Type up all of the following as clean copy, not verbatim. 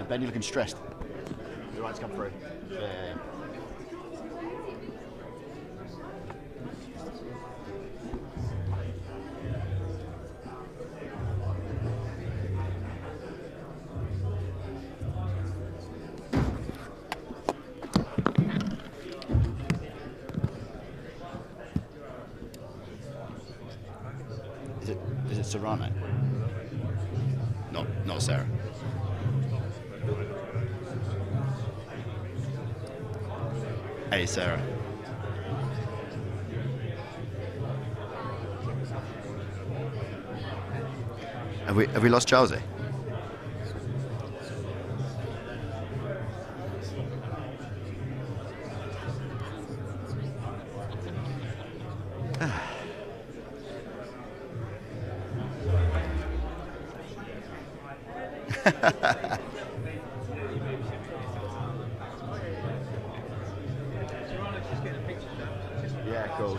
Ben, you're looking stressed. You're right to come through. Yeah. Is it Serrano? Not Sarah. Hey, Sarah. Have we lost Chelsea? Yeah, cool.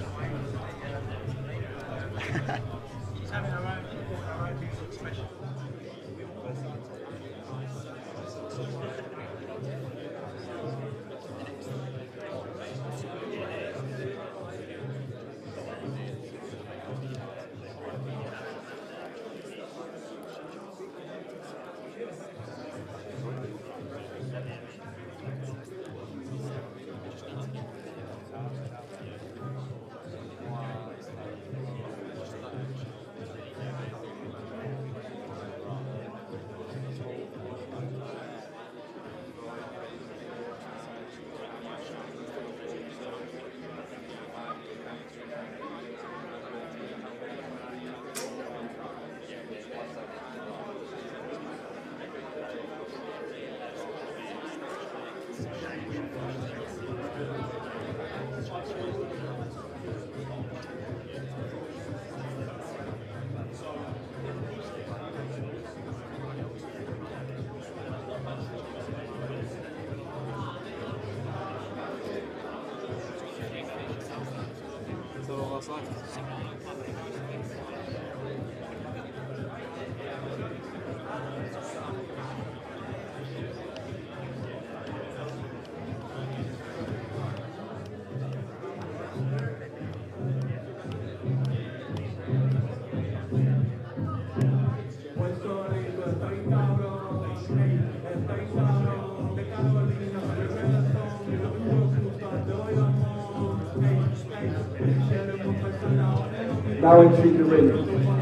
Now entering the ring,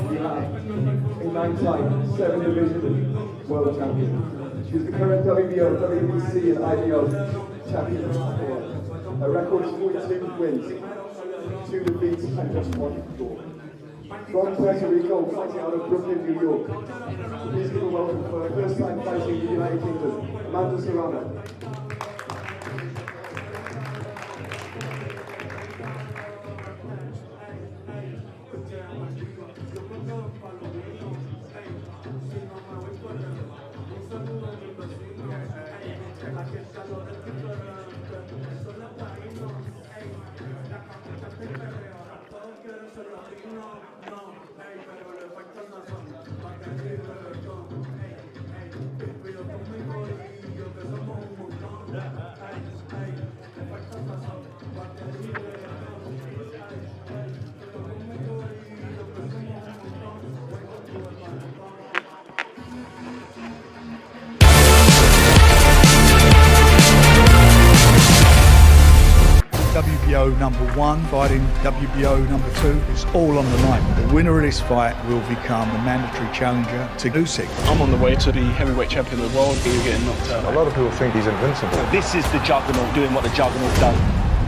we have a 9-time, 7-division world champion. She's the current WBO, WBC and IBO champion of sport. Her record is 42 wins, 2 defeats and just 1 draw. From Puerto Rico, fighting out of Brooklyn, New York. Please give a welcome for her first time fighting in the United Kingdom, Amanda Serrano. WBO number 1 fighting WBO number 2. It's all on the line. The winner of this fight will become the mandatory challenger to Usyk. I'm on the way to the heavyweight champion of the world. You're getting knocked out. A lot of people think he's invincible. This is the juggernaut doing what the juggernaut does.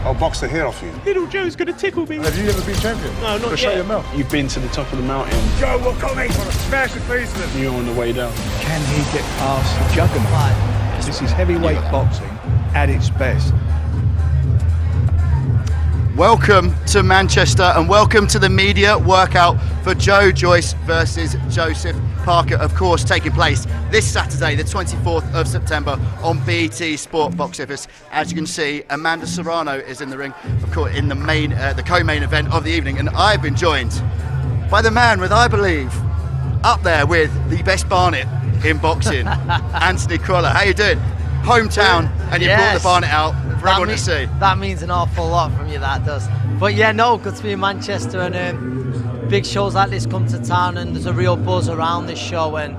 I'll box the hair off you. Little Joe's gonna tickle me. Have you ever been champion? No, not yet. Shut your mouth. You've been to the top of the mountain. Joe, we're coming. Smash the face of him. You're on the way down. Can he get past the juggernaut? This is heavyweight boxing at its best. Welcome to Manchester and welcome to the media workout for Joe Joyce versus Joseph Parker, of course, taking place this Saturday, the 24th of September on BT Sport Box Office. As you can see, Amanda Serrano is in the ring, of course, in the co-main event of the evening, and I've been joined by the man with, I believe, up there with the best Barnet in boxing, Anthony Crolla. How you doing? Hometown, and you brought the Barnet out for everyone to see. That means an awful lot from you, that does. But yeah, no, good to be in Manchester, and big shows like this come to town, and there's a real buzz around this show, and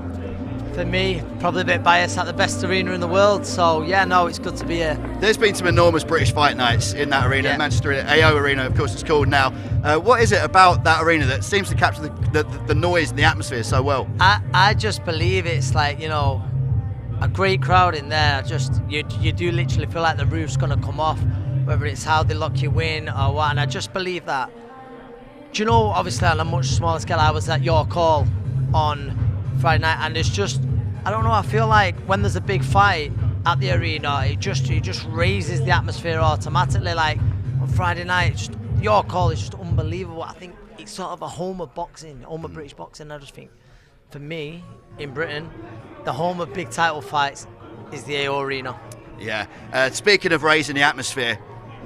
for me, probably a bit biased, at the best arena in the world. So yeah, no, it's good to be here. There's been some enormous British fight nights in that arena, Manchester AO Arena, of course it's called now. What is it about that arena that seems to capture the noise and the atmosphere so well? I just believe it's like, you know, a great crowd in there. Just you do literally feel like the roof's gonna come off, whether it's how they lock you in or what. And I just believe that. Do you know, obviously on a much smaller scale, I was at your call on Friday night, and it's just, I don't know, I feel like when there's a big fight at the arena, it just raises the atmosphere automatically. Like on Friday night, just your call is just unbelievable. I think it's sort of a home of boxing, home of British boxing. I just think, for me, in Britain, the home of big title fights is the AO Arena. Yeah. Speaking of raising the atmosphere,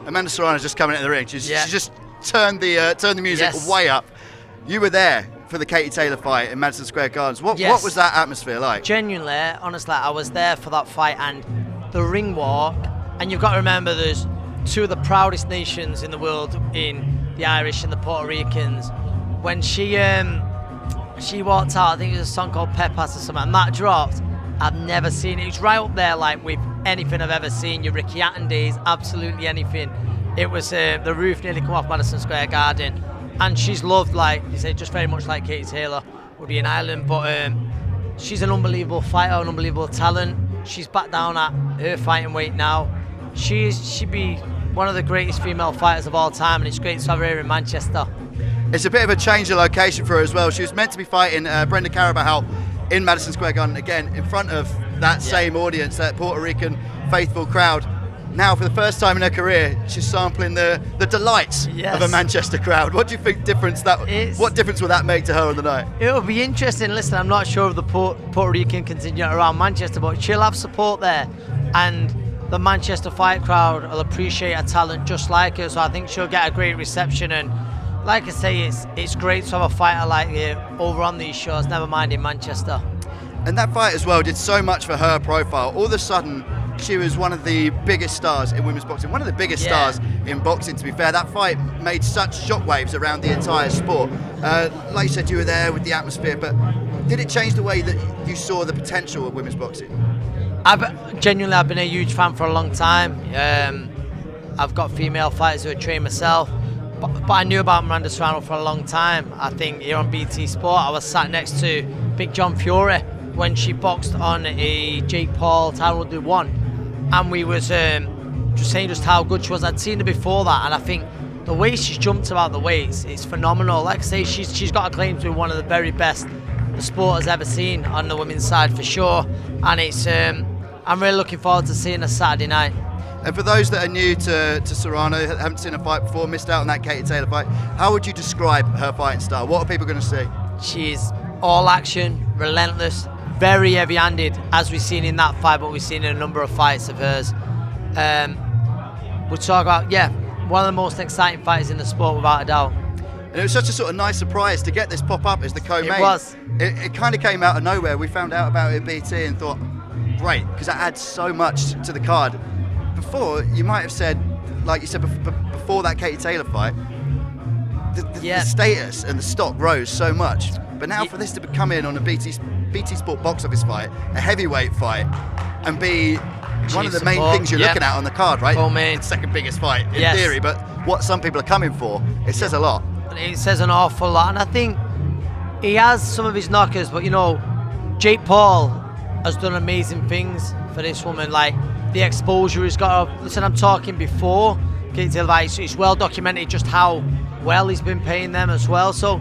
Amanda Serrano's just coming into the ring. She's just turned the music way up. You were there for the Katie Taylor fight in Madison Square Gardens. What was that atmosphere like? Genuinely, honestly, I was there for that fight, and the ring walk, and you've got to remember there's two of the proudest nations in the world in the Irish and the Puerto Ricans. When she walked out, I think it was a song called Pepas or something, and that dropped. I've never seen it. It was right up there like with anything I've ever seen. Your Ricky Hatton days, absolutely anything. It was the roof nearly come off Madison Square Garden. And she's loved, like you say, just very much like Katie Taylor would be in Ireland. But she's an unbelievable fighter, an unbelievable talent. She's back down at her fighting weight now. She'd be one of the greatest female fighters of all time, and it's great to have her here in Manchester. It's a bit of a change of location for her as well. She was meant to be fighting Brenda Carabajal in Madison Square Garden, again in front of that same audience, that Puerto Rican faithful crowd. Now, for the first time in her career, she's sampling the delights of a Manchester crowd. What do you think what difference will that make to her on the night? It'll be interesting. Listen, I'm not sure of the Puerto Rican contingent around Manchester, but she'll have support there, and the Manchester fight crowd will appreciate her talent just like her. So I think she'll get a great reception. And like I say, it's great to have a fighter like her over on these shows, never mind in Manchester. And that fight as well did so much for her profile. All of a sudden, she was one of the biggest stars in women's boxing, one of the biggest stars in boxing, to be fair. That fight made such shockwaves around the entire sport. Like you said, you were there with the atmosphere, but did it change the way that you saw the potential of women's boxing? I've been a huge fan for a long time. I've got female fighters who are trained myself, but I knew about Amanda Serrano for a long time. I think here on BT Sport, I was sat next to Big John Fury when she boxed on a Jake Paul title run 1. And we was just saying just how good she was. I'd seen her before that, and I think the way she's jumped about the weights is phenomenal. Like I say, she's got a claim to be one of the very best the sport has ever seen on the women's side for sure. And it's I'm really looking forward to seeing her Saturday night. And for those that are new to Serrano, haven't seen a fight before, missed out on that Katie Taylor fight, how would you describe her fighting style? What are people going to see? She's all action, relentless, very heavy-handed, as we've seen in that fight, but we've seen in a number of fights of hers. We'll talk about, one of the most exciting fighters in the sport, without a doubt. And it was such a sort of nice surprise to get this pop up as the co-main. It was. It kind of came out of nowhere. We found out about it at BT and thought, great, because that adds so much to the card. Before, you might have said, like you said, before that Katie Taylor fight, the status and the stock rose so much. But now for this to come in on a BT Sport box office fight, a heavyweight fight, and be one of the main things you're looking at on the card, right? Co-main. Second biggest fight in theory, but what some people are coming for, it says a lot. It says an awful lot, and I think he has some of his knockers, but you know, Jake Paul has done amazing things for this woman, like the exposure he's got. Listen, I'm talking before Katie Taylor, it's well documented just how well he's been paying them as well. So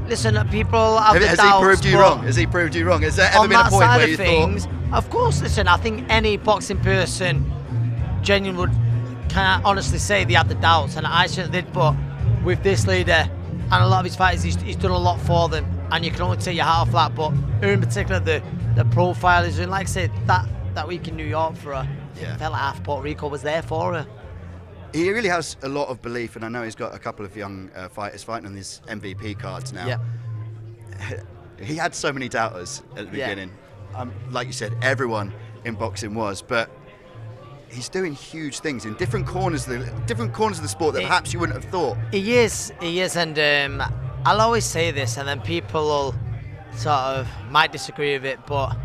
listen, people have the doubts. Has he proved you wrong? Has he proved you wrong? Has there ever been a point where you thought? Of course, listen, I think any boxing person genuinely would kind of honestly say they had the doubts, and I certainly did, but with this leader and a lot of his fighters, he's done a lot for them, and you can only take your hat off for that. But her in particular, the profile is, and like I said, that week in New York for her, I felt like half Puerto Rico was there for her. He really has a lot of belief, and I know he's got a couple of young fighters fighting on his MVP cards now. Yeah. He had so many doubters at the beginning. like you said, everyone in boxing was, but he's doing huge things in different corners of the sport that perhaps you wouldn't have thought. He is, and I'll always say this, and then people will sort of might disagree with it, but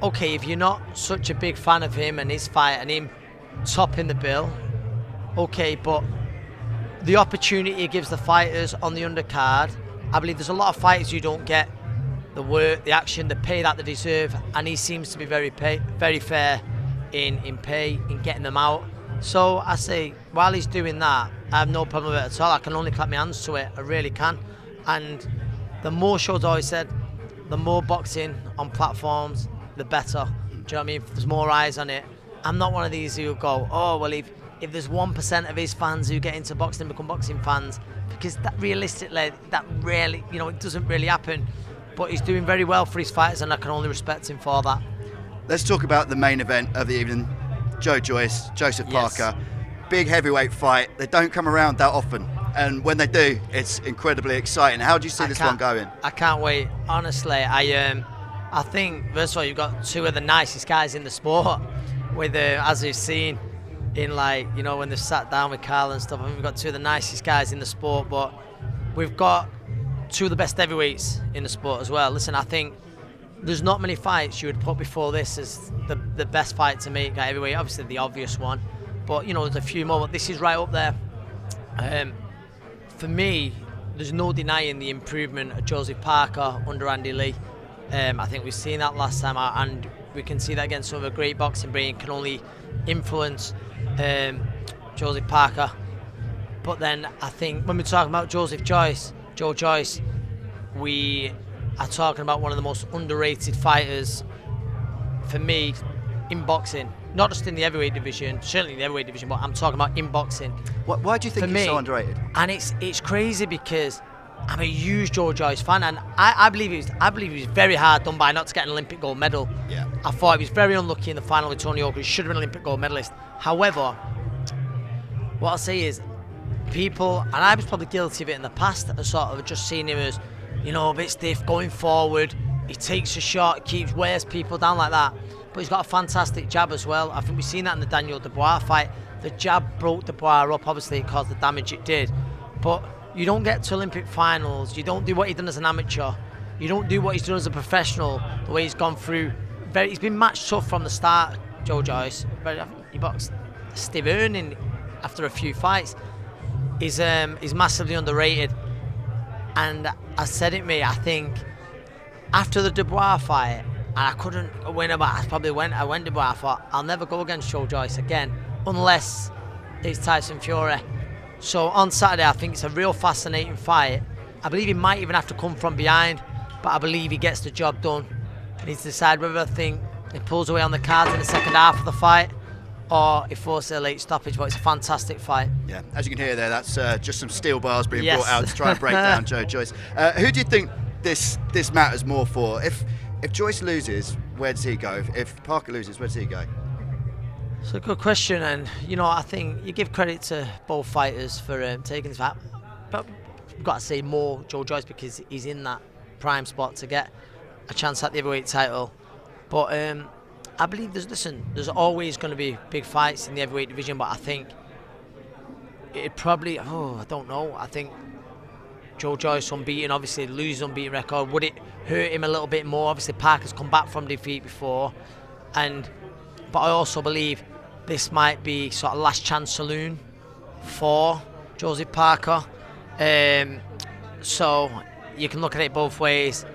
okay, if you're not such a big fan of him and his fight and him topping the bill, okay, but the opportunity he gives the fighters on the undercard, I believe there's a lot of fighters who don't get the work, the action, the pay that they deserve, and he seems to be very fair in pay, in getting them out. So I say, while he's doing that, I have no problem with it at all. I can only clap my hands to it, I really can. And the more shows, I always said, the more boxing on platforms, the better. Do you know what I mean? If there's more eyes on it. I'm not one of these who go, oh, well, if there's 1% of his fans who get into boxing and become boxing fans, because that realistically, that rarely, it doesn't really happen. But he's doing very well for his fighters, and I can only respect him for that. Let's talk about the main event of the evening. Joe Joyce, Joseph Parker. Big heavyweight fight. They don't come around that often, and when they do, it's incredibly exciting. How do you see this one going? I can't wait. Honestly, I think, first of all, you've got two of the nicest guys in the sport, with as we've seen in, when they've sat down with Carl and stuff. I think we've got two of the nicest guys in the sport, but we've got two of the best heavyweights in the sport as well. Listen, I think there's not many fights you would put before this as the best fight to make at heavyweight. Obviously the obvious one, but there's a few more, but this is right up there. For me, there's no denying the improvement of Joseph Parker under Andy Lee. I think we've seen that last time, and we can see that again. Some of a great boxing brain can only influence Joseph Parker. But then I think when we're talking about Joe Joyce, we are talking about one of the most underrated fighters for me in boxing. Not just in the heavyweight division, certainly in the heavyweight division, but I'm talking about in boxing. Why do you think he's so underrated? And it's crazy because I'm a huge Joe Joyce fan, and I believe he was very hard done by not to get an Olympic gold medal. Yeah. I thought he was very unlucky in the final with Tony Hawk. He should have been an Olympic gold medalist. However, what I'll say is, people, and I was probably guilty of it in the past, that sort of just seen him as, a bit stiff going forward. He takes a shot, wears people down like that. But he's got a fantastic jab as well. I think we've seen that in the Daniel Dubois fight. The jab broke Dubois up. Obviously, it caused the damage it did. But you don't get to Olympic finals. You don't do what he's done as an amateur. You don't do what he's done as a professional. The way he's gone through. He's been match tough from the start, Joe Joyce. I think he boxed Steve Earning after a few fights. He's massively underrated. And I said it, mate, I think after the Dubois fight, and I couldn't win about, I went Dubois, I thought, I'll never go against Joe Joyce again, unless it's Tyson Fury. So on Saturday, I think it's a real fascinating fight. I believe he might even have to come from behind, but I believe he gets the job done. He needs to decide whether I think he pulls away on the cards in the second half of the fight, or he forces a late stoppage, but it's a fantastic fight. Yeah, as you can hear there, that's just some steel bars being brought out to try and break down Joe Joyce. Who do you think this matters more for? If Joyce loses, where does he go? If Parker loses, where does he go? It's a good question, and I think you give credit to both fighters for taking this fight, but I've got to say more Joe Joyce because he's in that prime spot to get a chance at the heavyweight title. But I believe there's always going to be big fights in the heavyweight division, but I think it'd probably, I don't know. I think Joe Joyce unbeaten, obviously lose unbeaten record. Would it hurt him a little bit more? Obviously Parker's come back from defeat before, but I also believe this might be sort of last chance saloon for Joseph Parker. So you can look at it both ways.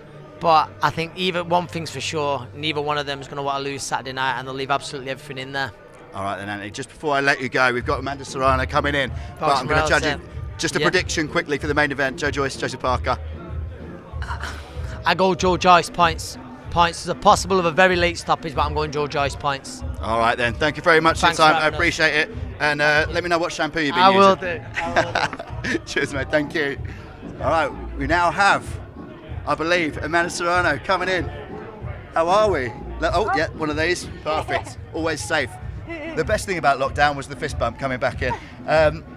But I think one thing's for sure, neither one of them is going to want to lose Saturday night, and they'll leave absolutely everything in there. All right then, Andy, just before I let you go, we've got Amanda Serrano coming in. But I'm going to judge it. Just a prediction quickly for the main event, Joe Joyce, Joseph Parker. I go Joe Joyce points. There's a possible of a very late stoppage, but I'm going Joe Joyce points. All right then, thank you very much for your time. I appreciate it. And let me know what shampoo you've been using. I will do. Cheers, mate. Thank you. All right, we now have, I believe, Amanda Serrano coming in. How are we? Oh, yeah, one of these. Perfect. Always safe. The best thing about lockdown was the fist bump coming back in.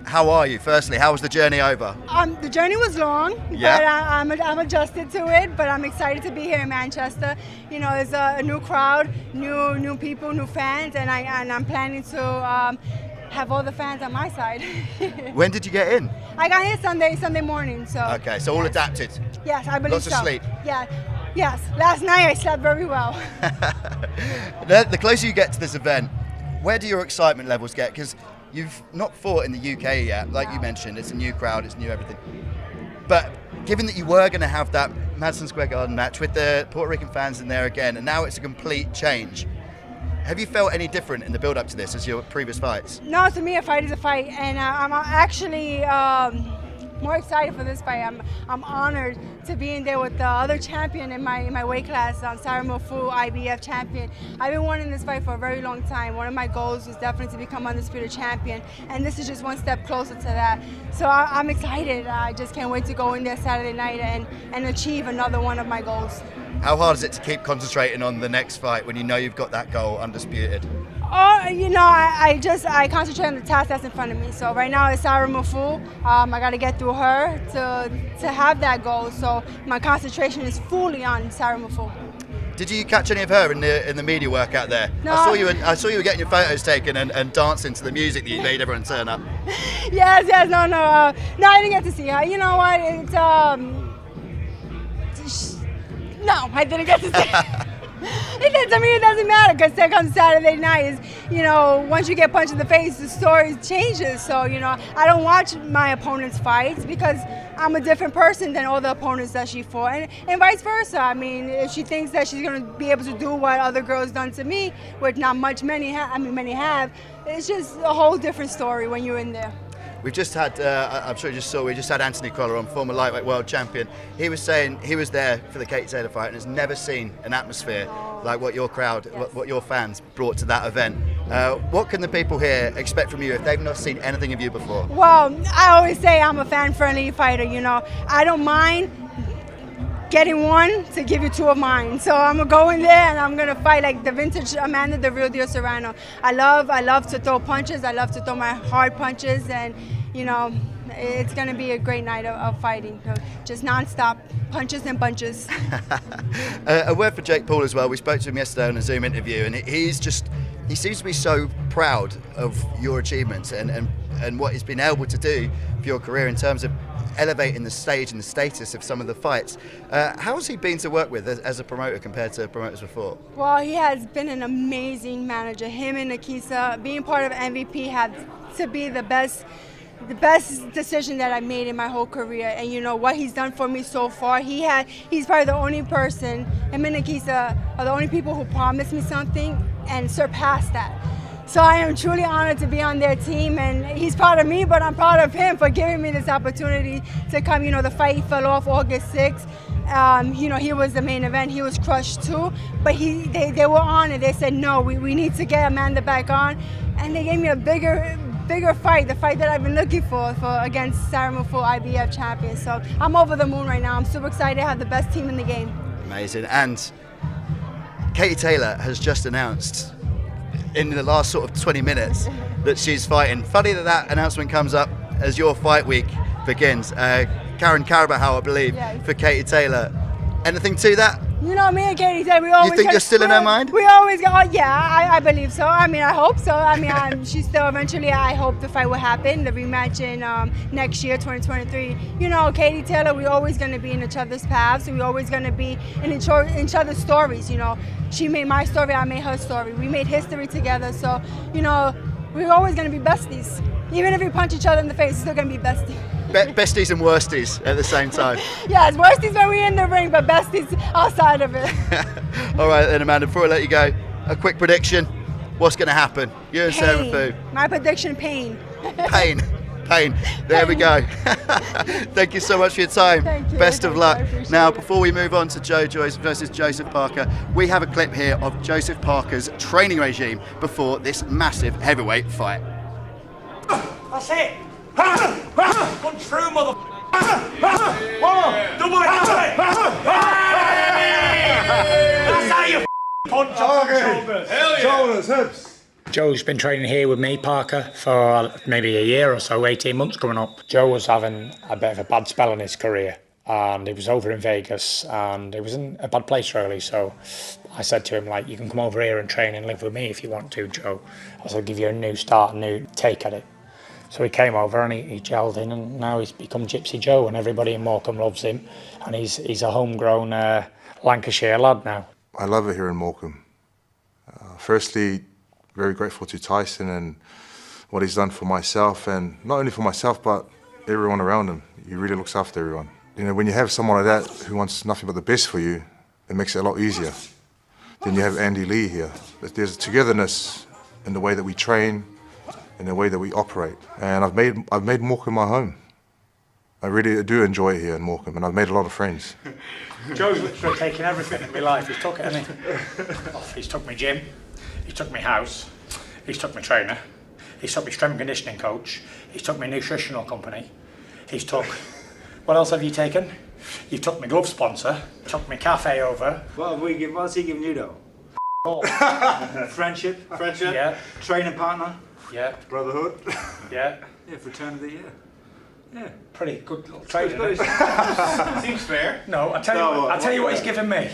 How are you? Firstly, how was the journey over? The journey was long, Yeah. but I'm adjusted to it. But I'm excited to be here in Manchester. You know, it's a new crowd, new people, new fans, and I'm planning to have all the fans on my side. When did you get in? I got here Sunday morning. So Okay, so all adapted. yes, I believe Lots so. of sleep. Yeah, yes. Last night I slept very well. The closer you get to this event, where do your excitement levels get? Because you've not fought in the UK yet, like you mentioned. It's a new crowd, it's new everything. But given that you were going to have that Madison Square Garden match with the Puerto Rican fans in there again, and now it's a complete change, have you felt any different in the build-up to this as your previous fights? No, to me a fight is a fight, and I'm actually more excited for this fight. I'm honored to be in there with the other champion in my weight class, Sarah Mofu, IBF champion. I've been wanting this fight for a very long time. One of my goals was definitely to become undisputed champion, and this is just one step closer to that. So I'm excited. I just can't wait to go in there Saturday night and achieve another one of my goals. How hard is it to keep concentrating on the next fight when you know you've got that goal undisputed? Oh, you know, I concentrate on the task that's in front of me. So right now it's Sarah Mofu. I got to get through her to have that goal. So my concentration is fully on Sarah Mofu. Did you catch any of her in the media work out there? No. I saw you were getting your photos taken and dancing to the music that you made everyone turn up. Yes, no, I didn't get to see her. You know what? No, I didn't get to see her. To me, it doesn't matter because second Saturday night is, you know, once you get punched in the face, the story changes. So, you know, I don't watch my opponent's fights because I'm a different person than all the opponents that she fought, and vice versa. I mean, if she thinks that she's going to be able to do what other girls done to me, which not much many have, it's just a whole different story when you're in there. We've just had, I'm sure you just saw, we just had Anthony Crolla on, former lightweight world champion. He was saying he was there for the Katie Taylor fight and has never seen an atmosphere like what your crowd, what your fans brought to that event. What can the people here expect from you if they've not seen anything of you before? Well, I always say I'm a fan-friendly fighter, you know. I don't mind getting one to give you two of mine. So I'm gonna go in there and I'm gonna fight like the vintage Amanda, the real deal Serrano. I love to throw punches. I love to throw my hard punches, and you know, it's gonna be a great night of fighting. Just non-stop punches and bunches. A word for Jake Paul as well. We spoke to him yesterday on a Zoom interview, and he seems to be so proud of your achievements and what he's been able to do for your career in terms of elevating the stage and the status of some of the fights. How has he been to work with as a promoter compared to promoters before? Well, he has been an amazing manager. Him and Nikisa, being part of MVP had to be the best decision that I made in my whole career. And you know what he's done for me so far. He's probably the only person, him and Nikisa are the only people who promised me something and surpassed that. So I am truly honored to be on their team, and he's proud of me, but I'm proud of him for giving me this opportunity to come. You know, the fight fell off August 6th. You know, he was the main event. He was crushed too, but they were on it. They said, no, we need to get Amanda back on, and they gave me a bigger fight, the fight that I've been looking for against Sarah Mofu, IBF champion. So I'm over the moon right now. I'm super excited to have the best team in the game. Amazing. And Katie Taylor has just announced in the last sort of 20 minutes that she's fighting. Funny that announcement comes up as your fight week begins. Karen Carabajal, I believe, for Katie Taylor. Anything to that? You know, me and Katie said we always. You think you're still in her mind? We always go. Oh, yeah, I believe so. I mean, I hope so. I mean, she's still eventually. I hope the fight will happen. The rematch in next year, 2023. You know, Katie Taylor. We're always going to be in each other's paths. We're always going to be in each other's stories. You know, she made my story. I made her story. We made history together. So, you know, we're always going to be besties. Even if we punch each other in the face, we're still going to be besties. Besties and worsties at the same time. Yes, worsties when we're in the ring, but besties outside of it. All right then, Amanda, before I let you go, a quick prediction. What's going to happen? You and Sarah Mofu. My prediction, pain. Pain. There we go. Thank you so much for your time. Thank you. Best of luck. Now, it. before we move on to Joe Joyce versus Joseph Parker, we have a clip here of Joseph Parker's training regime before this massive heavyweight fight. That's it. Punch through, mother. Double it. That's how you punch on the shoulders. Shoulders, hips. Joe's been training here with me, Parker, for maybe a year or so, 18 months coming up. Joe was having a bit of a bad spell in his career, and he was over in Vegas, and he was in a bad place really, so I said to him, like, you can come over here and train and live with me if you want to, Joe. I said, I'll give you a new start, a new take at it. So he came over and he gelled in, and now he's become Gypsy Joe, and everybody in Morecambe loves him, and he's a homegrown Lancashire lad now. I love it here in Morecambe. Firstly, very grateful to Tyson and what he's done for myself, and not only for myself but everyone around him. He really looks after everyone. You know, when you have someone like that who wants nothing but the best for you, it makes it a lot easier. Then you have Andy Lee here. There's a togetherness in the way that we train, in the way that we operate, and I've made Morecambe my home. I really do enjoy it here in Morecambe, and I've made a lot of friends. Joe's literally taken everything in my life. He's took it, hasn't he? He's took my gym, he's took my house, he's took my trainer, he's took my strength and conditioning coach, he's took my nutritional company, he's took... What else have you taken? You've took my glove sponsor, took my cafe over. What's he giving you though? Friendship? Yeah. Training partner? Yeah. Brotherhood? Yeah. Yeah, fraternity, yeah. Yeah. Pretty good little trade, isn't it? Seems fair. No, I'll tell you what he's given me.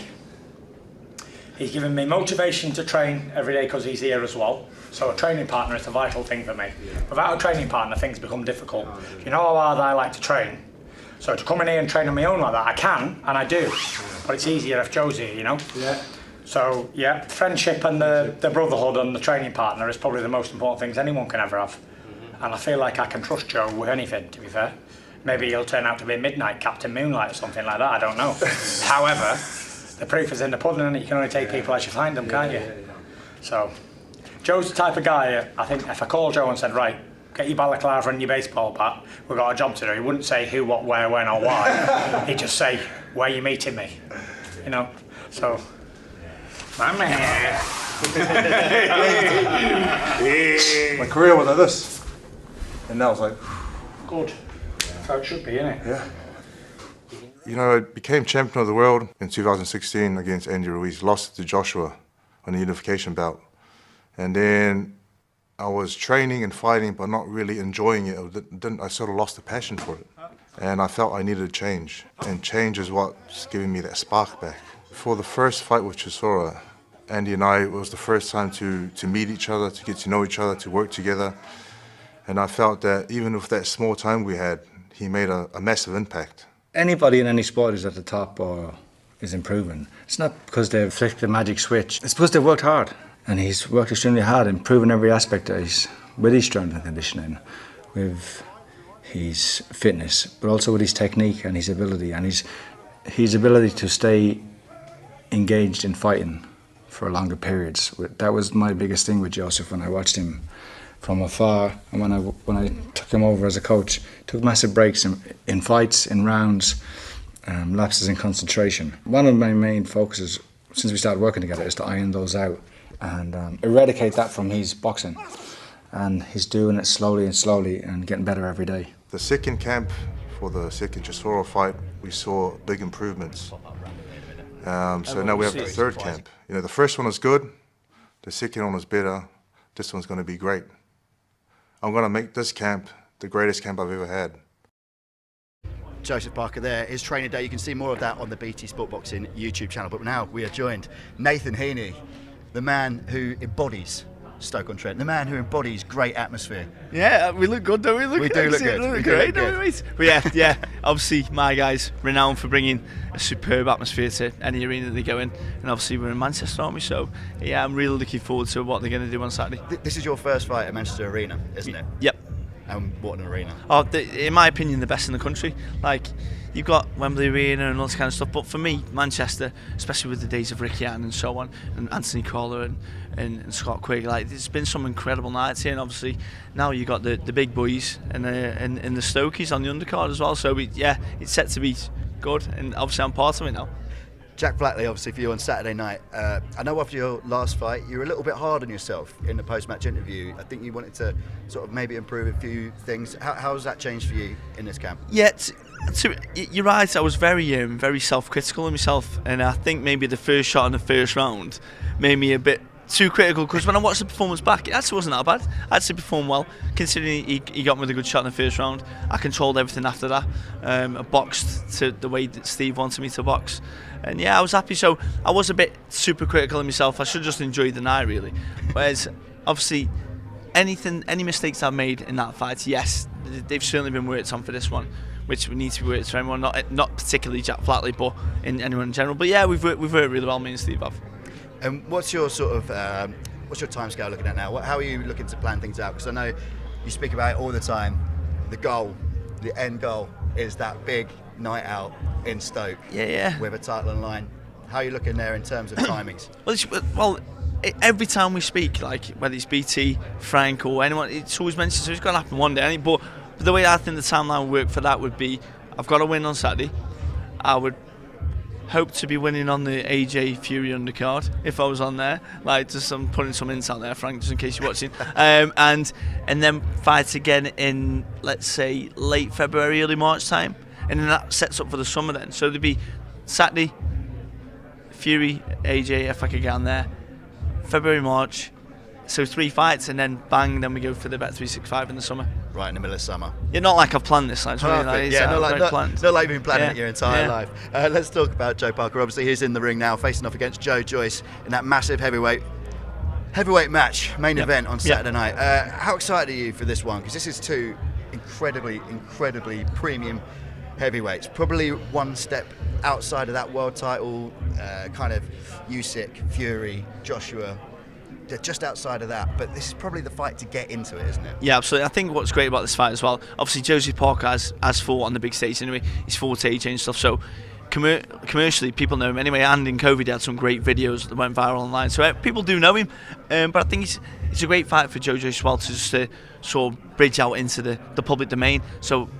He's given me motivation to train every day because he's here as well. So a training partner is a vital thing for me. Yeah. Without a training partner, things become difficult. You know how hard I like to train? So to come in here and train on my own like that, I can, and I do. Yeah. But it's easier if Joe's here, you know? Yeah. So, yeah, friendship and the brotherhood and the training partner is probably the most important things anyone can ever have. And I feel like I can trust Joe with anything, to be fair. Maybe he'll turn out to be Midnight Captain Moonlight or something like that, I don't know. However, the proof is in the pudding, and you can only take people as you find them, can't you? So, Joe's the type of guy, I think, if I called Joe and said, right, get your balaclava and your baseball bat, we've got a job to do, he wouldn't say who, what, where, when or why. He'd just say, where you meeting me? You know? So, my man. My career was like this, and now it's like... Good. That's how it should be, isn't it? Yeah. You know, I became champion of the world in 2016 against Andy Ruiz, lost to Joshua on the unification bout. And then I was training and fighting, but not really enjoying it. I sort of lost the passion for it. And I felt I needed a change. And change is what's giving me that spark back. For the first fight with Chisora, Andy and I, it was the first time to meet each other, to get to know each other, to work together. And I felt that even with that small time we had, he made a massive impact. Anybody in any sport is at the top or is improving. It's not because they've flicked the magic switch. It's because they've worked hard. And he's worked extremely hard, improving every aspect of with his strength and conditioning, with his fitness, but also with his technique and his ability, and his ability to stay engaged in fighting for longer periods. That was my biggest thing with Joseph when I watched him from afar, and when I took him over as a coach, took massive breaks in fights, in rounds, lapses in concentration. One of my main focuses since we started working together is to iron those out and eradicate that from his boxing. And he's doing it slowly and getting better every day. The second camp for the second Chisora fight, we saw big improvements. So now we have the third camp. You know, the first one was good, the second one was better, this one's going to be great. I'm going to make this camp the greatest camp I've ever had. Joseph Parker there, his training day. You can see more of that on the BT Sport Boxing YouTube channel. But now we are joined Nathan Heaney, the man who embodies Stoke-on-Trent, the man who embodies great atmosphere. Yeah, we look good, don't we? We do look good. We look great, don't we, mate? But yeah, obviously my guys renowned for bringing a superb atmosphere to any arena they go in, and obviously we're in Manchester, aren't we? So yeah, I'm really looking forward to what they're going to do on Saturday. This is your first fight at Manchester Arena, isn't it? Yep. And what an arena. Oh, in my opinion, the best in the country. Like, you've got Wembley Arena and all this kind of stuff, but for me, Manchester, especially with the days of Ricky Hatton and so on, and Anthony Kohler and Scott Quigg, like, there's been some incredible nights here, and obviously now you've got the big boys and the Stokies on the undercard as well, so it's set to be good, and obviously I'm part of it now. Jack Blackley, obviously for you on Saturday night, I know after your last fight you were a little bit hard on yourself in the post-match interview. I think you wanted to sort of maybe improve a few things. How has that changed for you in this camp? Yeah, you're right, I was very self-critical of myself, and I think maybe the first shot in the first round made me a bit too critical, because when I watched the performance back, it actually wasn't that bad. I actually performed well, considering he got me with a good shot in the first round. I controlled everything after that. I boxed to the way that Steve wanted me to box. And yeah, I was happy. So I was a bit super critical of myself. I should have just enjoyed the night, really. Whereas, obviously, any mistakes I've made in that fight, yes, they've certainly been worked on for this one, which need to be worked for everyone, not particularly Jack Flatley, but in anyone in general. But yeah, we've worked really well, me and Steve have. And what's your sort of what's your timescale looking at now? How are you looking to plan things out? Because I know you speak about it all the time. The goal, the end goal, is that big night out in Stoke. Yeah. With a title on line. How are you looking there in terms of timings? Every time we speak, like whether it's BT, Frank, or anyone, it's always mentioned. So it's going to happen one day. But the way I think the timeline would work for that would be, I've got to win on Saturday. I would hope to be winning on the AJ Fury undercard if I was on there. Like, just I'm putting some insight there, Frank, just in case you're watching. And then fight again in, let's say, late February, early March time, and then that sets up for the summer then. So there'd be Saturday, Fury, AJ, if I could get on there, February, March. So 3 fights, and then bang, then we go for the Bet365 in the summer. Right in the middle of summer. Yeah, not like I've planned this. Like, not like you've been planning it your entire Yeah. life. Let's talk about Joe Parker. Obviously, he's in the ring now, facing off against Joe Joyce in that massive heavyweight match, main event on Saturday night. How excited are you for this one? Because this is two incredibly premium heavyweights. Probably one step outside of that world title, kind of Usyk, Fury, Joshua. They're just outside of that, but this is probably the fight to get into it, isn't it? Yeah, absolutely. I think what's great about this fight as well, obviously Joseph Parker has fought on the big stage anyway. He's fought AJ and stuff, so commercially people know him anyway, and in COVID he had some great videos that went viral online, so people do know him. But I think it's a great fight for Joe Joyce as well, to just sort of bridge out into the public domain, so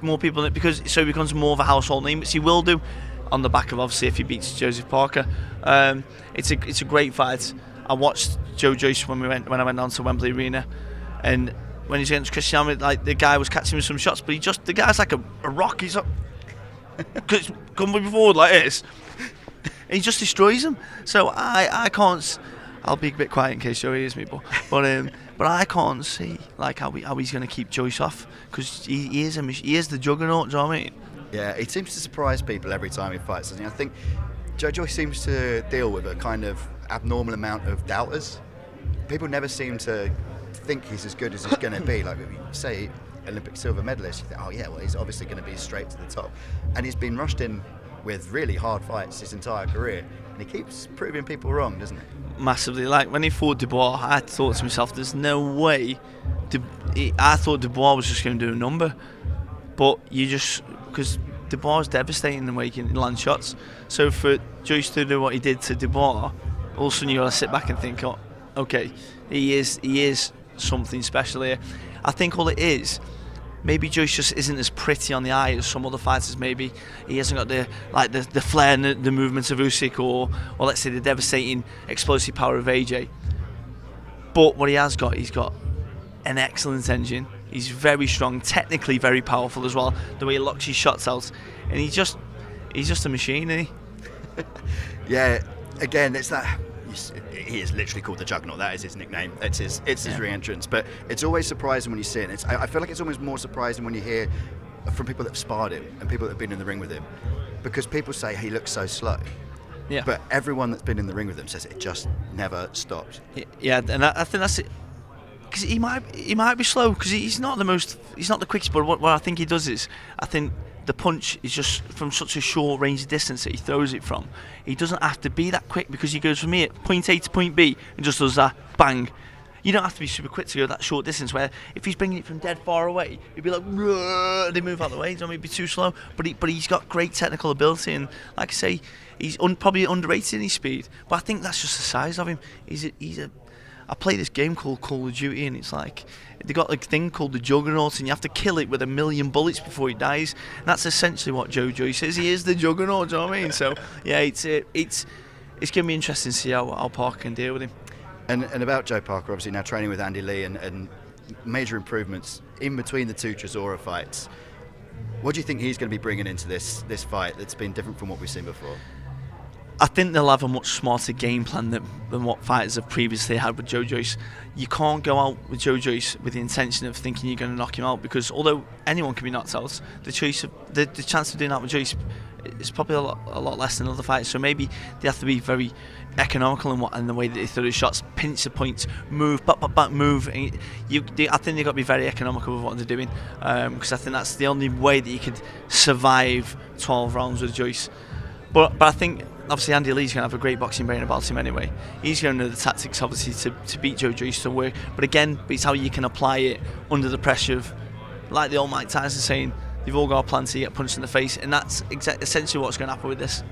more people, because so he becomes more of a household name, which he will do on the back of, obviously, if he beats Joseph Parker. It's a great fight. I watched Joe Joyce when I went down to Wembley Arena, and when he's against Cristiano, like, the guy was catching him some shots, but the guy's like a rock. He's like, coming forward like this, and he just destroys him. So I can't. I'll be a bit quiet in case Joe hears me, but I can't see like how he's going to keep Joyce off, because he is the juggernaut. Do you know what I mean? Yeah, he seems to surprise people every time he fights, doesn't he? I think Joe Joyce seems to deal with a kind of abnormal amount of doubters. People never seem to think he's as good as he's going to be. Like, you say Olympic silver medalist, you think, oh yeah, well, he's obviously going to be straight to the top. And he's been rushed in with really hard fights his entire career, and he keeps proving people wrong, doesn't he? Massively. Like, when he fought Dubois, I thought to myself, there's no way. I thought Dubois was just going to do a number, but because Dubois is devastating the way he can land shots. So for Joyce to do what he did to Dubois, all of a sudden you got to sit back and think, oh, okay, he is something special here. I think all it is, maybe Joyce just isn't as pretty on the eye as some other fighters. Maybe he hasn't got the flair and the movements of Usyk, or let's say the devastating explosive power of AJ. But what he's got an excellent engine. He's very strong, technically very powerful as well. The way he locks his shots out, and he's just a machine, isn't he? Yeah. Again, it's that. He is literally called the Juggernaut. That is his nickname. It's his re-entrance. But it's always surprising when you see it. I feel like it's almost more surprising when you hear from people that have sparred him and people that have been in the ring with him, because people say he looks so slow. Yeah. But everyone that's been in the ring with him says it just never stops. Yeah, and I think that's it. Because he might be slow, because he's not the quickest. But what I think he does is, I think the punch is just from such a short range of distance that he throws it from. He doesn't have to be that quick, because he goes from here, point A to point B, and just does that, bang. You don't have to be super quick to go that short distance, where if he's bringing it from dead far away, he'd be like, they move out of the way, so he'd be too slow. But he's got great technical ability, and like I say, he's probably underrated in his speed. But I think that's just the size of him. I play this game called Call of Duty, and it's like they got a thing called the Juggernaut, and you have to kill it with 1,000,000 bullets before he dies. And that's essentially what Joe Joyce is. He is the Juggernaut. Do you know what I mean? So yeah, it's going to be interesting to see how Parker can deal with him. And about Joe Parker, obviously now training with Andy Lee and major improvements in between the two Chisora fights. What do you think he's going to be bringing into this fight that's been different from what we've seen before? I think they'll have a much smarter game plan than what fighters have previously had with Joe Joyce. You can't go out with Joe Joyce with the intention of thinking you're going to knock him out, because although anyone can be knocked out, the chance of doing that with Joyce is probably a lot less than other fighters. So maybe they have to be very economical in the way that they throw their shots, pinch the points, move, back, move. I think they've got to be very economical with what they're doing, because I think that's the only way that you could survive 12 rounds with Joyce. But I think obviously Andy Lee's going to have a great boxing brain about him anyway. He's going to know the tactics obviously to beat Joe Joyce to work. But again, it's how you can apply it under the pressure of, like the old Mike Tyson saying, they've all got a plan to get punched in the face, and that's essentially what's going to happen with this.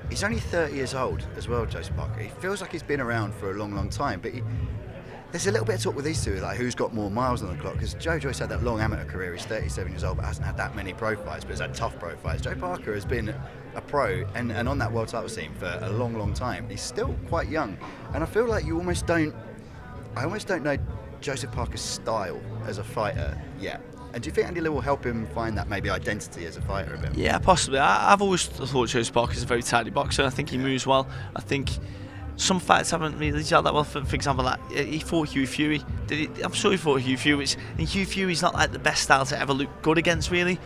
He's only 30 years old as well, Joseph Parker. He feels like he's been around for a long time, but there's a little bit of talk with these two, like who's got more miles on the clock, because Joe Joyce had that long amateur career. He's 37 years old, but hasn't had that many pro fights, but he's had tough pro fights. Joe Parker has been a pro and on that world title scene for a long time. He's still quite young, and I feel like I almost don't know Joseph Parker's style as a fighter yet. And do you think Andy Lee will help him find that maybe identity as a fighter a bit? Yeah, possibly. I've always thought Joseph Parker's a very tidy boxer. I think he moves well. I think some fighters haven't really gelled that well. For example, he fought Hugh Fury. I'm sure he fought Hugh Fury, and Hugh Fury's not like the best style to ever look good against, really.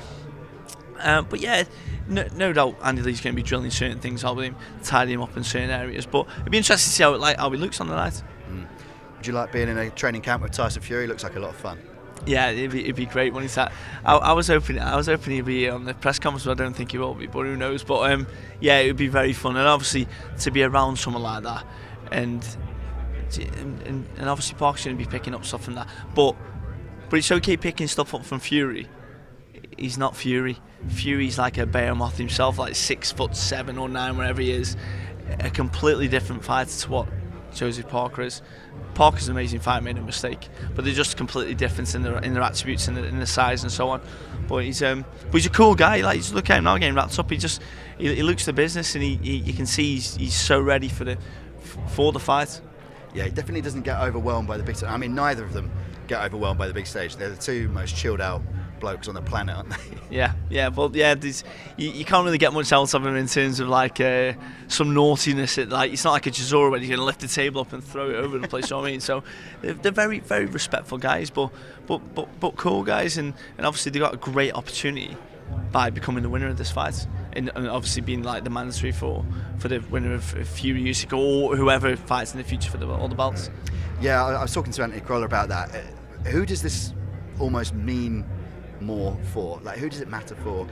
But yeah, no doubt Andy Lee's going to be drilling certain things out with him, tidying him up in certain areas. But it'd be interesting to see how he looks on the night. Would you like being in a training camp with Tyson Fury? Looks like a lot of fun. Yeah, it'd be great when he's at. I was hoping he'd be on the press conference, but I don't think he will be. But who knows? But yeah, it would be very fun, and obviously to be around someone like that, and obviously Parker's going to be picking up stuff from that. But it's okay picking stuff up from Fury. He's not Fury. Fury's like a behemoth himself, like 6'7" or 9", wherever he is. A completely different fighter to what Joseph Parker is. Parker's an amazing fighter, made a mistake, but they're just completely different in their attributes and in the size and so on. But he's a cool guy. Like, just look at him now getting wrapped up. He looks the business, and you can see he's so ready for the fight. Yeah, he definitely doesn't get overwhelmed by the big stage. I mean, neither of them get overwhelmed by the big stage. They're the two most chilled out blokes on the planet, aren't they? Yeah. Well, yeah. You can't really get much else of him in terms of like some naughtiness. It's not like a Chisora where you're going to lift the table up and throw it over the place. You know what I mean? So they're very, very respectful guys, but cool guys, and obviously they got a great opportunity by becoming the winner of this fight, and obviously being like the mandatory for the winner of Fury Usyk or whoever fights in the future for all the belts. Yeah, I was talking to Anthony Crolla about that. Who does this almost mean more for? Like, who does it matter for?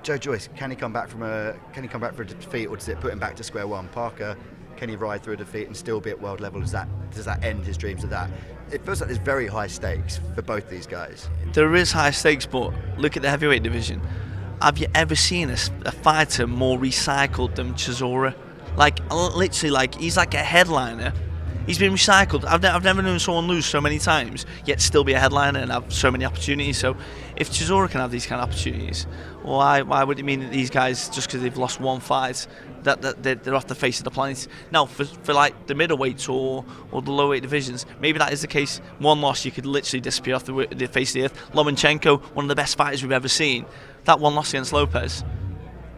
Joe Joyce, can he come back for a defeat, or does it put him back to square one? Parker, can he ride through a defeat and still be at world level? Does that end his dreams of that? It feels like there's very high stakes for both these guys. There is high stakes, but look at the heavyweight division. Have you ever seen a fighter more recycled than Chisora? Like, literally, like, he's like a headliner. He's been recycled. I've never known someone lose so many times, yet still be a headliner and have so many opportunities. So if Chisora can have these kind of opportunities, why would it mean that these guys, just because they've lost one fight, that they're off the face of the planet? Now, for like the middleweights or the low weight divisions, maybe that is the case. One loss, you could literally disappear off the face of the earth. Lomachenko, one of the best fighters we've ever seen. That one loss against Lopez,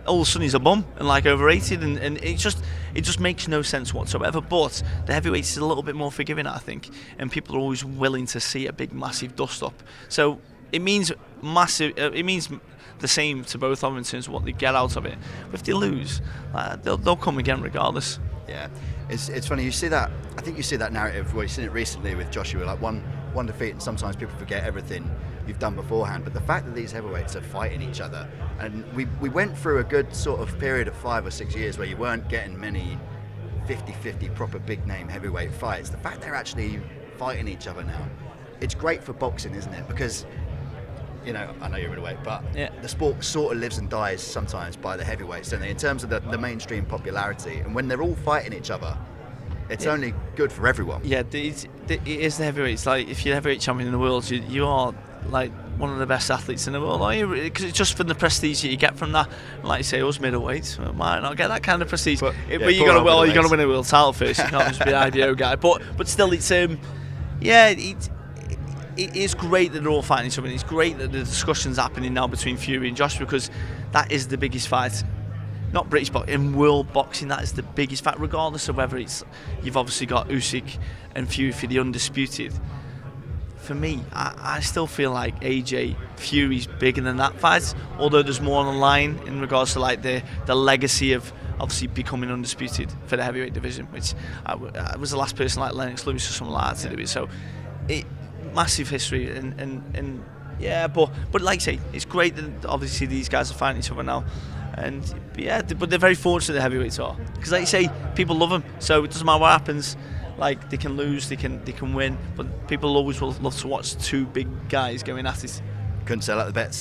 all of a sudden he's a bum and like overrated, and it just makes no sense whatsoever. But the heavyweights is a little bit more forgiving, I think, and people are always willing to see a big massive dust up. So it means massive. It means the same to both of them in terms of what they get out of it. But if they lose, they'll come again regardless. Yeah, it's funny. You see that. I think you see that narrative. Well, you've seen it recently with Joshua, like one defeat, and sometimes people forget everything you've done beforehand. But the fact that these heavyweights are fighting each other, and we went through a good sort of period of 5 or 6 years where you weren't getting many 50-50 proper big name heavyweight fights. The fact they're actually fighting each other now, it's great for boxing, isn't it? Because, you know, I know you're middleweight, but the sport sort of lives and dies sometimes by the heavyweights, don't they? In terms of the mainstream popularity, and when they're all fighting each other, it's only good for everyone. Yeah, it is the heavyweights. Like, if you're the heavyweight champion in the world, you are like one of the best athletes in the world, aren't you? Because it's just from the prestige that you get from that. Like you say, us middleweights might not get that kind of prestige, but you got to win a world title first. You can't just be an IBO guy. But still, it's it is great that they're all fighting each other. And it's great that the discussion's happening now between Fury and Josh, because that is the biggest fight not British boxing, in world boxing, that is the biggest fact, regardless of whether it's, you've obviously got Usyk and Fury for the undisputed. For me, I still feel like AJ Fury's bigger than that fight, although there's more on the line in regards to like the legacy of obviously becoming undisputed for the heavyweight division, which I was the last person like Lennox Lewis or someone like that to do it. So massive history and yeah, but like I say, it's great that obviously these guys are fighting each other now. And yeah, but they're very fortunate the heavyweights are, because like you say, people love them, so it doesn't matter what happens. Like, they can lose, they can win, but people always will love to watch two big guys going at it. Couldn't sell out the bet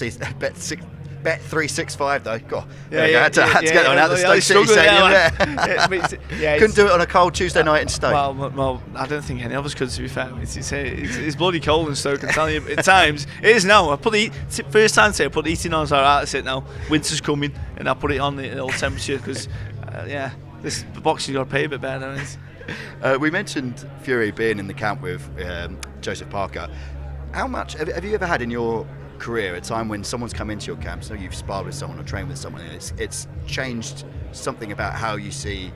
365 though. God, yeah, I had to get that one out of the Stoke City Stadium there. Couldn't do it on a cold Tuesday night in Stoke. Well, I don't think any of us could, to be fair. It's bloody cold in Stoke, I'm telling you. At times, it is now. I put the first time today, I put the heating on, so that's it now. Winter's coming, and I put it on the old temperature because, this boxing's got to pay a bit better, don't it? We mentioned Fury being in the camp with Joseph Parker. How much have you ever had in your career a time when someone's come into your camp, so you've sparred with someone or trained with someone, and it's changed something about how you see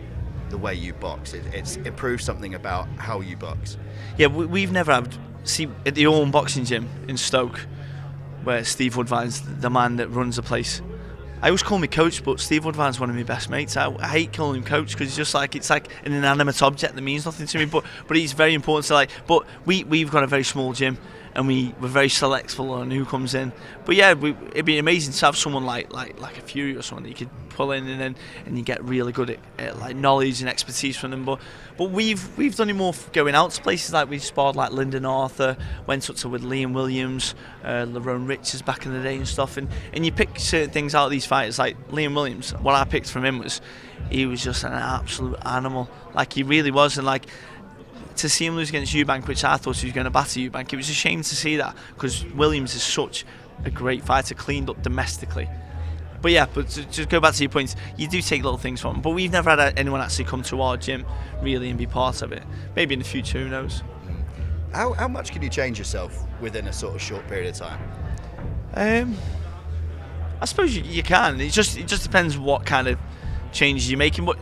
the way you box? It's improved something about how you box? Yeah, we've never had. See, at the Old Boxing Gym in Stoke, where Steve Woodvine's the man that runs the place. I always call me coach, but Steve Woodvine's one of my best mates. I hate calling him coach because it's like an inanimate object that means nothing to me. But he's very important to like. But we've got a very small gym, and we're very selectful on who comes in. But yeah, it'd be amazing to have someone like a Fury or someone that you could pull in and you get really good at like knowledge and expertise from them. But we've done it more going out to places, like we sparred like Lyndon Arthur, went up to with Liam Williams, Lerone Richards back in the day and stuff. And you pick certain things out of these fighters, like Liam Williams. What I picked from him was he was just an absolute animal. Like, he really was. And like, to see him lose against Eubank, which I thought he was going to batter Eubank, it was a shame to see that, because Williams is such a great fighter, cleaned up domestically. But yeah, but to go back to your point, you do take little things from him. But we've never had anyone actually come to our gym really and be part of it. Maybe in the future, who knows? How much can you change yourself within a sort of short period of time? I suppose you can. It just depends what kind of changes you're making. But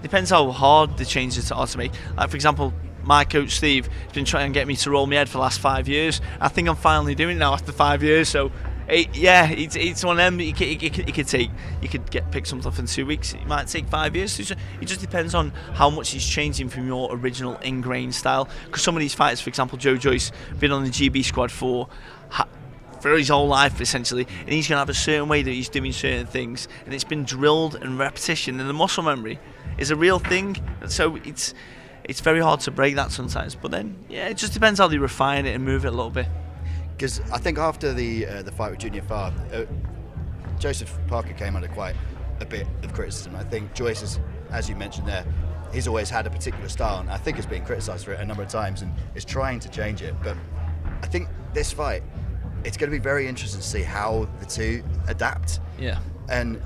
depends how hard the changes are to make. Like, for example, my coach Steve has been trying to get me to roll my head for the last 5 years. I think I'm finally doing it now after 5 years. So it's one of them. You could get picked something up in 2 weeks. It might take 5 years. It just depends on how much he's changing from your original ingrained style. Because some of these fighters, for example, Joe Joyce, been on the GB squad for his whole life essentially, and he's going to have a certain way that he's doing certain things, and it's been drilled and repetition, and the muscle memory is a real thing. So it's very hard to break that sometimes. But then it just depends how they refine it and move it a little bit. Because I think after the fight with Junior Farr, Joseph Parker came under quite a bit of criticism. I think Joyce is, as you mentioned there, he's always had a particular style, and I think has been criticised for it a number of times and is trying to change it. But I think this fight, it's going to be very interesting to see how the two adapt. Yeah. And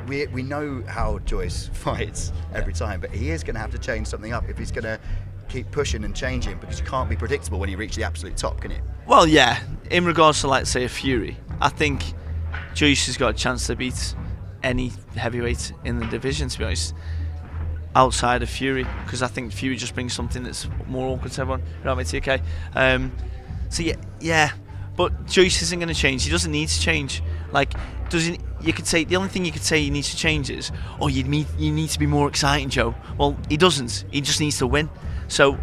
we know how Joyce fights every time, but he is going to have to change something up if he's going to keep pushing and changing, because you can't be predictable when you reach the absolute top, can you? Well, yeah. In regards to, like, say, a Fury, I think Joyce has got a chance to beat any heavyweight in the division, to be honest, outside of Fury, because I think Fury just brings something that's more awkward to everyone. You know what I mean? TK. So yeah. But Joyce isn't going to change. He doesn't need to change. Like, you could say the only thing you could say he needs to change is, you need to be more exciting, Joe. Well, he doesn't. He just needs to win. So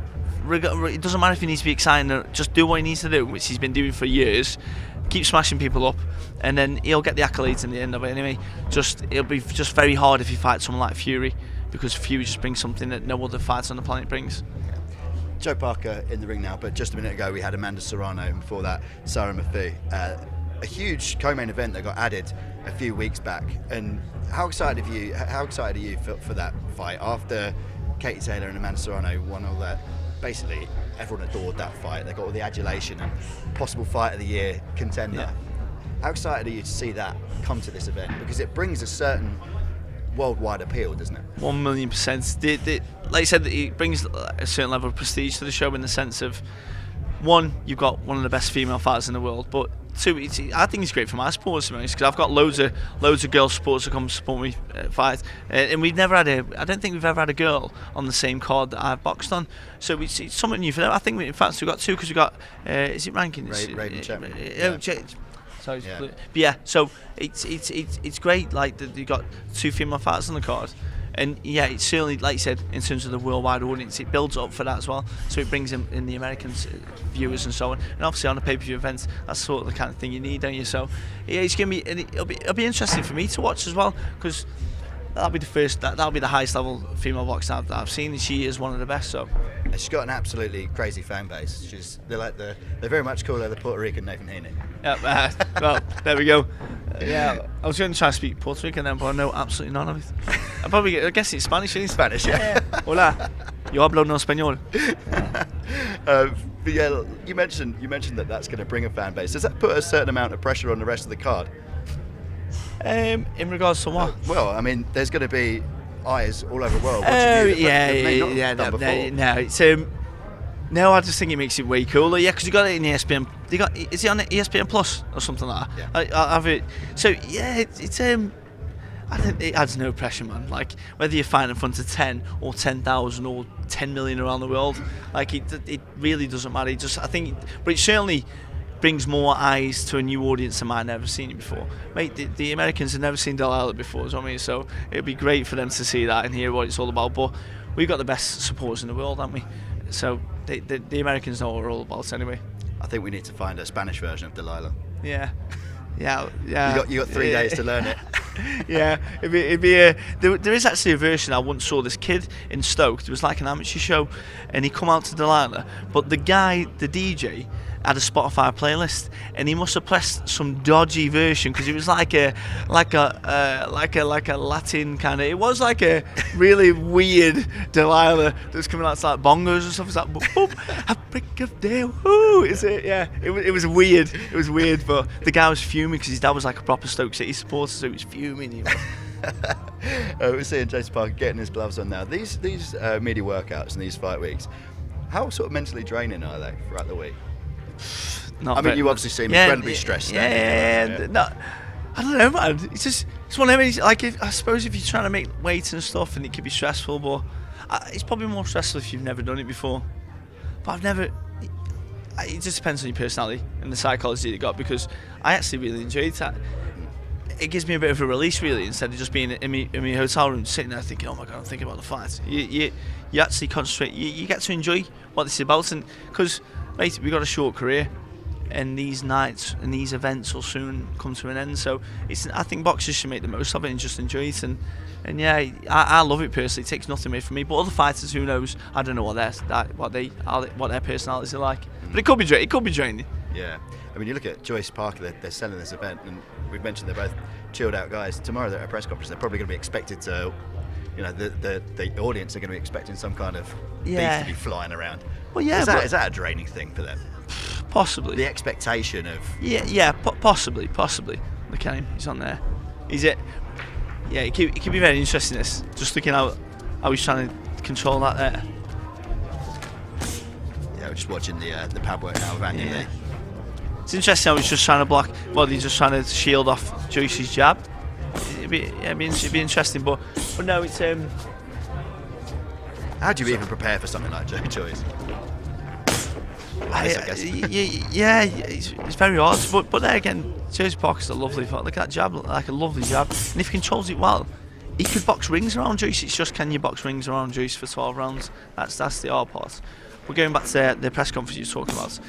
it doesn't matter if he needs to be exciting. Just do what he needs to do, which he's been doing for years. Keep smashing people up, and then he'll get the accolades in the end of it anyway. It'll be just very hard if he fights someone like Fury, because Fury just brings something that no other fighter on the planet brings. Joe Parker in the ring now, but just a minute ago we had Amanda Serrano, and before that Sarah Maffei. A huge co-main event that got added a few weeks back. And how excited are you for that fight after Katie Taylor and Amanda Serrano won all that? Basically, everyone adored that fight. They got all the adulation and possible fight of the year contender. Yeah. How excited are you to see that come to this event? Because it brings a certain worldwide appeal, doesn't it? 1,000,000%. Like I said, it brings a certain level of prestige to the show, in the sense of one, you've got one of the best female fighters in the world, but two, I think it's great for my supporters, because I've got loads of girl supporters that come support me fight, and I don't think we've ever had a girl on the same card that I've boxed on, so it's something new for them. I think in fact we've got two, because we've got is it rankings? Raven Chapman. Sorry, but yeah, so it's great. Like you got two female fighters on the card, and yeah, it's certainly, like you said, in terms of the worldwide audience, it builds up for that as well. So it brings in the American viewers and so on. And obviously on a pay-per-view event, that's sort of the kind of thing you need, don't you? So yeah, it's gonna be, and it'll be interesting for me to watch as well, because that'll be the first, that'll be the highest level female boxer that I've seen, and she is one of the best. So she's got an absolutely crazy fan base. They very much call her the Puerto Rican Nathan Heaney. Yeah, well, there we go. Yeah, I was going to try to speak Puerto Rican then, but I know absolutely none of it. I guess it's Spanish, isn't it? Spanish, yeah. Hola, yo hablo no español. But yeah, you mentioned that that's going to bring a fan base. Does that put a certain amount of pressure on the rest of the card? In regards to what? Well, I mean, there's going to be eyes all over the world watching No, I just think it makes it way cooler. Yeah, because you got it in ESPN. Is it on ESPN Plus or something like that? Yeah. I have it. So yeah, it's I think it adds no pressure, man. Like whether you're fighting in front of 10 or 10,000 or 10 million around the world, like it really doesn't matter. But it certainly brings more eyes to a new audience that might have never seen it before. Mate, the Americans have never seen Delilah before, you know what I mean? So it'd be great for them to see that and hear what it's all about. But we've got the best supporters in the world, haven't we? So the Americans know what we're all about anyway. I think we need to find a Spanish version of Delilah. Yeah. You got 3 days to learn it. Yeah, it'd be there is actually a version. I once saw this kid in Stoke. It was like an amateur show, and he come out to Delilah, but the DJ had a Spotify playlist, and he must have pressed some dodgy version, because it was like a Latin kind of. It was like a really weird Delilah that was coming out. It's like bongos and stuff. It's like boop, a break of day. Woo! Is it? Yeah. It was weird. It was weird, but the guy was fuming because his dad was like a proper Stoke City supporter, so he was fuming. We're seeing Jason Parker getting his gloves on now. These media workouts and these fight weeks, how sort of mentally draining are they throughout the week? You obviously seem incredibly stressed. No, I don't know, man. It's one of them. Like, I suppose if you're trying to make weight and stuff, and it can be stressful, but it's probably more stressful if you've never done it before. But I've never. It just depends on your personality and the psychology you got, because I actually really enjoyed that. It gives me a bit of a release, really, instead of just being in my hotel room sitting there thinking, oh my god, I'm thinking about the fight. You actually concentrate. You get to enjoy what this is about, and because mate, we've got a short career, and these nights and these events will soon come to an end. So I think boxers should make the most of it and just enjoy it. And yeah, I love it personally. It takes nothing away from me. But other fighters, who knows? I don't know what their personalities are like. But it could be draining. Yeah, I mean, you look at Joyce Parker. They're selling this event, and we've mentioned they're both chilled out guys. Tomorrow they're at a press conference. They're probably going to be expected to. The audience are going to be expecting some kind of beef to be flying around. Well, yeah, is that a draining thing for them? Possibly. The expectation of. Possibly. Look at him. He's on there. Is it? Yeah, it could be very interesting. This, just looking how he's trying to control that there. Yeah, we're just watching the pad work now with Andy Lee. It's interesting how he's just trying to block. Well, he's just trying to shield off Joyce's jab. It'd be interesting, but no, it's How do you even prepare for something like Joe Joyce? It's very hard, but there again, Joyce Parker's a lovely fight. Look at that jab, like a lovely jab, and if he controls it well, he could box rings around Joyce. It's just, can you box rings around Joyce for 12 rounds? That's the hard part. We're going back to the press conference you were talking about.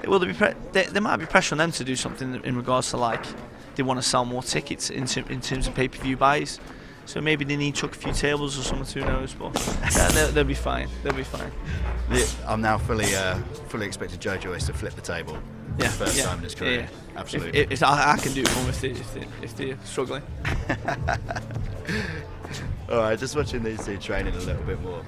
Well, there might be pressure on them to do something in regards to, like, they want to sell more tickets in terms of pay-per-view buys. So maybe they need to chuck a few tables or something, who knows, but they'll be fine. I'm now fully expecting Joe Joyce to flip the table. Yeah, first time in his career. Yeah. Absolutely. If I can do it if they're struggling. All right, just watching these two training a little bit more.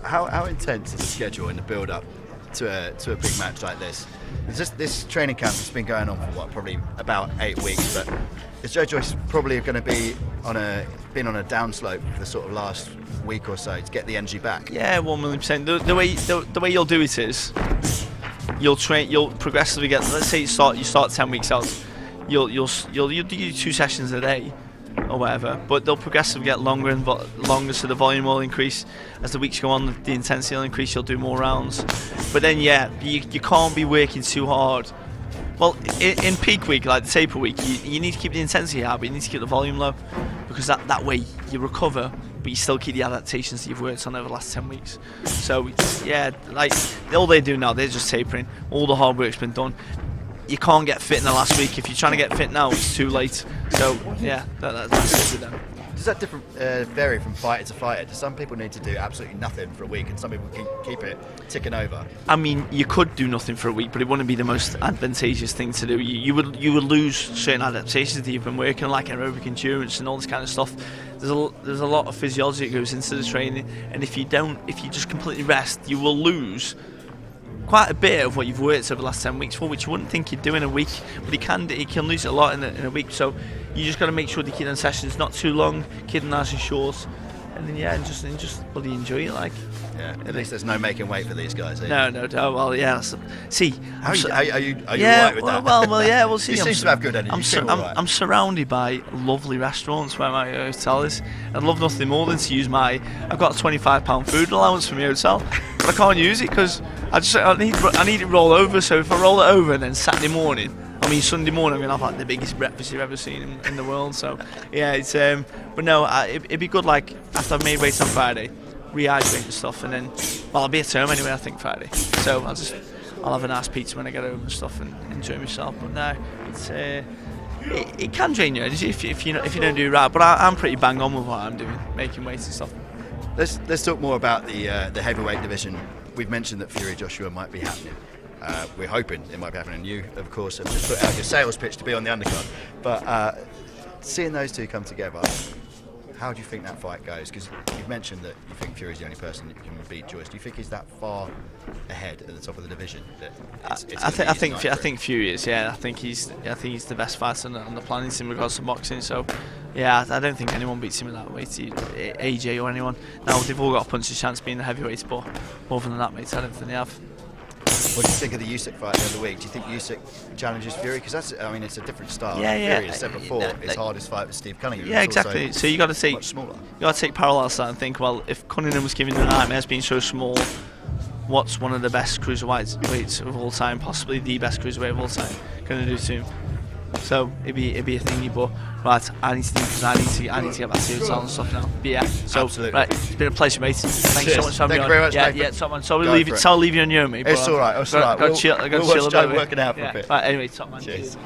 How intense is the schedule in the build-up to a big match like this? This training camp has been going on for probably about 8 weeks, but is Joe Joyce probably going to be on a downslope for the sort of last week or so to get the energy back? Yeah, 1,000,000%. The way you'll do it is you'll progressively get. Let's say you start 10 weeks out, you'll do 2 sessions a day or whatever, but they'll progressively get longer and longer, so the volume will increase as the weeks go on. The intensity will increase. You'll do more rounds, but then you can't be working too hard. Well, in peak week, like the taper week, you need to keep the intensity high, but you need to keep the volume low, because that way you recover, but you still keep the adaptations that you've worked on over the last 10 weeks. So yeah, like all they do now, they're just tapering. All the hard work's been done. You can't get fit in the last week. If you're trying to get fit now, it's too late. So yeah, that's it with them. Does that vary from fighter to fighter? Do some people need to do absolutely nothing for a week, and some people can keep it ticking over? I mean, you could do nothing for a week, but it wouldn't be the most advantageous thing to do. You would lose certain adaptations that you've been working on, like aerobic endurance and all this kind of stuff. There's a lot of physiology that goes into the training, and if you just completely rest, you will lose quite a bit of what you've worked over the last 10 weeks for, which you wouldn't think you'd do in a week, but you can lose a lot in a week. So you just got to make sure that you keep them sessions not too long, keep them nice and short, and then and just bloody enjoy it. Like, yeah, at least there's no making weight for these guys. No. Well, yeah. See, are you yeah, alright with that? Well, yeah. We'll see. You seem to have good energy. I'm surrounded by lovely restaurants where my hotel is. I'd love nothing more than to use I've got a £25 food allowance from my hotel, but I can't use it because I need it roll over. So if I roll it over, then Sunday morning, I'm gonna have like the biggest breakfast you've ever seen in the world. So yeah, it's but no, it'd be good, like after I've made weight on Friday, rehydrate and stuff, and then I'll be at home anyway, I think Friday. So I'll have a nice pizza when I get home and stuff and enjoy myself. But no, it's it can drain your energy if you don't do it right. But I'm pretty bang on with what I'm doing, making weights and stuff. Let's talk more about the heavyweight division. We've mentioned that Fury Joshua might be happening. We're hoping it might be happening. You, of course, have just put out your sales pitch to be on the undercard. But seeing those two come together, how do you think that fight goes? Because you've mentioned that you think Fury's the only person that can beat Joyce. Do you think he's that far ahead at the top of the division? I think Fury is. Yeah, I think he's the best fighter on the planet in regards to boxing. So yeah, I don't think anyone beats him at that weight, AJ or anyone. Now they've all got a puncher's chance being the heavyweights, but other than that, mate, I don't think they have. What do you think of the Usyk fight the other week? Do you think Usyk challenges Fury? Because it's a different style. Yeah. Fury, as said before, his hardest fight was Steve Cunningham. Yeah, exactly. So you got to take parallels to that and think, well, if Cunningham was giving the nightmares being so small, what's one of the best cruiserweights of all time, possibly the best cruiserweight of all time, going to do to him? So it'd be a thingy, but right, I need to do because I need to get back to hotel and stuff now. But yeah, so absolutely. Right, it's been a pleasure, mate. Thanks so much for having me on. Thank you very much, yeah, Nathan. yeah, top man. Sorry, leave you on your own, mate. It's all right. It's all right. We'll chill a bit. Working out for a bit. Right, anyway, top man. Cheers.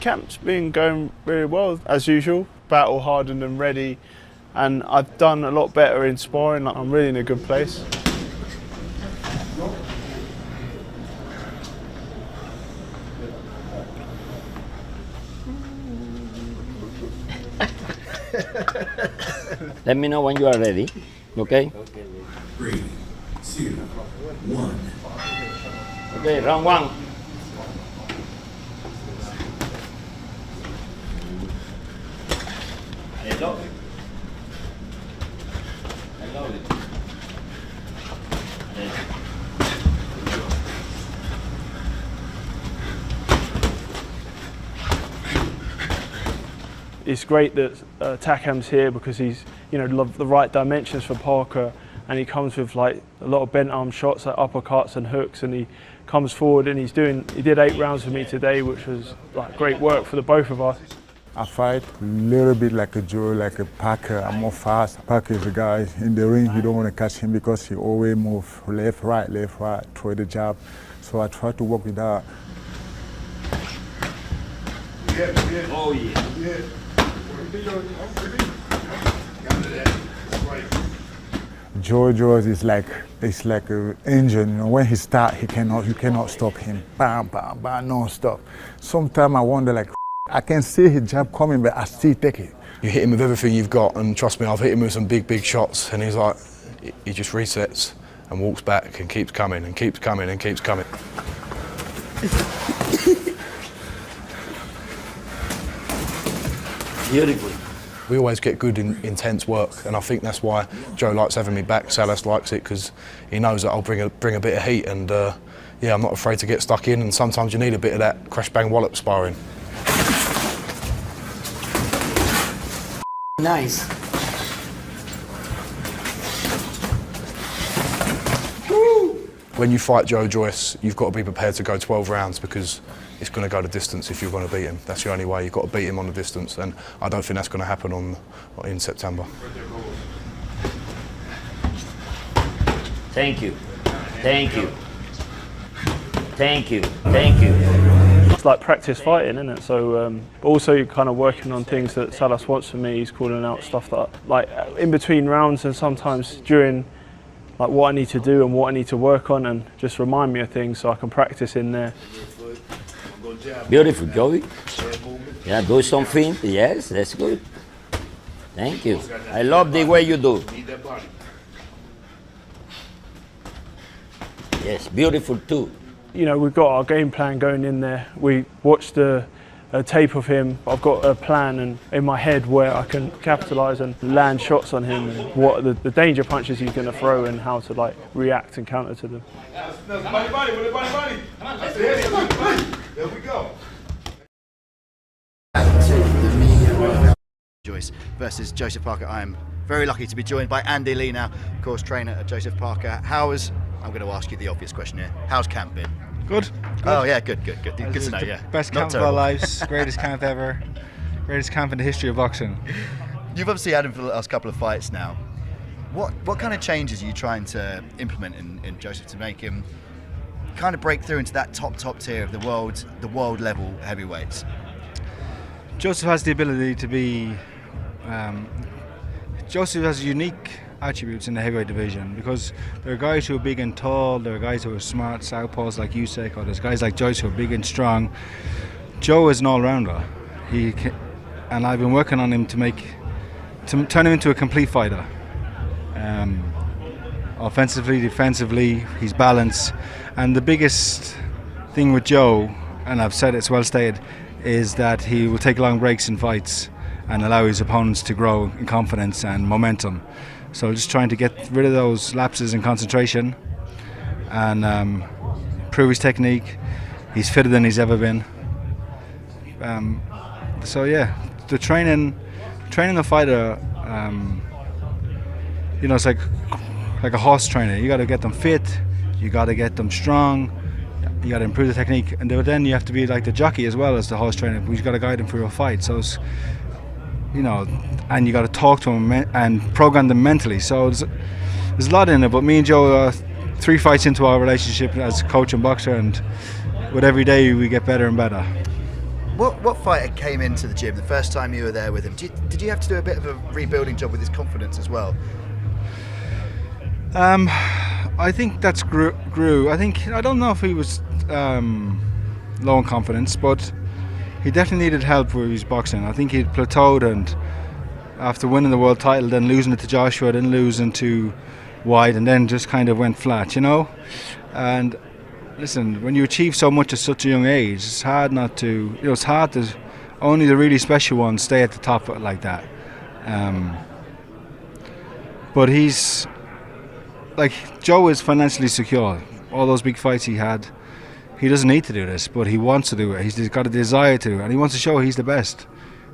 camp's been going really well as usual, battle hardened and ready, and I've done a lot better in sparring. I'm really in a good place. Let me know when you are ready, okay? 3, 2, 1. Okay, round 1. I love it. I love it. It's great that Takam's here because he's, the right dimensions for Parker, and he comes with like a lot of bent arm shots, like uppercuts and hooks, and he comes forward and he did 8 rounds for me today, which was like great work for the both of us. I fight a little bit like a Joe, like a Parker. I'm more fast. Parker is a guy in the ring. You don't want to catch him because he always move left, right, throw the jab. So I try to work with that. Oh yeah. Joe Joyce is like an engine. When he starts, you cannot stop him. Bam, bam, bam, non-stop. Sometimes I wonder, I can see his jab coming, but I still take it. You hit him with everything you've got, and trust me, I've hit him with some big shots, and he's like, he just resets and walks back and keeps coming and keeps coming and keeps coming. Beautiful. We always get good, intense work, and I think that's why Joe likes having me back. Salas likes it because he knows that I'll bring a bit of heat, and yeah, I'm not afraid to get stuck in. And sometimes you need a bit of that crash bang wallop sparring. Nice. When you fight Joe Joyce, you've got to be prepared to go 12 rounds because it's going to go the distance if you're going to beat him. That's the only way. You've got to beat him on the distance, and I don't think that's going to happen in September. Thank you. Thank you. Thank you. Thank you. It's like practice fighting, isn't it? So also you're kind of working on things that Salas wants from me. He's calling out stuff that, like, in between rounds and sometimes during, like, what I need to do and what I need to work on, and just remind me of things so I can practice in there. Beautiful, Joey. Yeah, do something. Yes, that's good. Thank you. I love the way you do. Yes, beautiful too. We've got our game plan going in there. We watched a tape of him. I've got a plan in my head where I can capitalise and land shots on him, and what the danger punches he's going to throw and how to react and counter to them. There we go. Joyce versus Joseph Parker. I am very lucky to be joined by Andy Lee now, of course, trainer at Joseph Parker. I'm going to ask you the obvious question here. How's camp been? Good. Oh yeah, good to know. Yeah, best camp of our lives, greatest camp ever, greatest camp in the history of boxing. You've obviously had him for the last couple of fights now. What kind of changes are you trying to implement in Joseph to make him kind of break through into that top tier of the world level heavyweights? Joseph has the ability to be. Joseph has unique attributes in the heavyweight division because there are guys who are big and tall, there are guys who are smart, southpaws like Usyk, or there's guys like Joyce who are big and strong. Joe is an all-rounder, and I've been working on him to turn him into a complete fighter. Offensively, defensively, he's balanced, and the biggest thing with Joe, and I've said it's well stated, is that he will take long breaks in fights and allow his opponents to grow in confidence and momentum. So just trying to get rid of those lapses in concentration and improve his technique. He's fitter than he's ever been. So yeah, the training the fighter, it's like a horse trainer. You got to get them fit, you got to get them strong, you got to improve the technique, and then you have to be like the jockey as well as the horse trainer. You've got to guide them through a fight. So it's, and you got to talk to them and program them mentally. So there's a lot in it. But me and Joe are 3 fights into our relationship as coach and boxer, and with every day we get better and better. What fighter came into the gym the first time you were there with him? Did you have to do a bit of a rebuilding job with his confidence as well? I think that's grew. I don't know if he was low in confidence, but he definitely needed help with his boxing. I think he'd plateaued, and after winning the world title, then losing it to Joshua, then losing to White, and then just kind of went flat, And listen, when you achieve so much at such a young age, it's hard not to. It's hard to. Only the really special ones stay at the top like that. But he's like, Joe is financially secure. All those big fights he had, he doesn't need to do this, but he wants to do it. He's got a desire to, and he wants to show he's the best.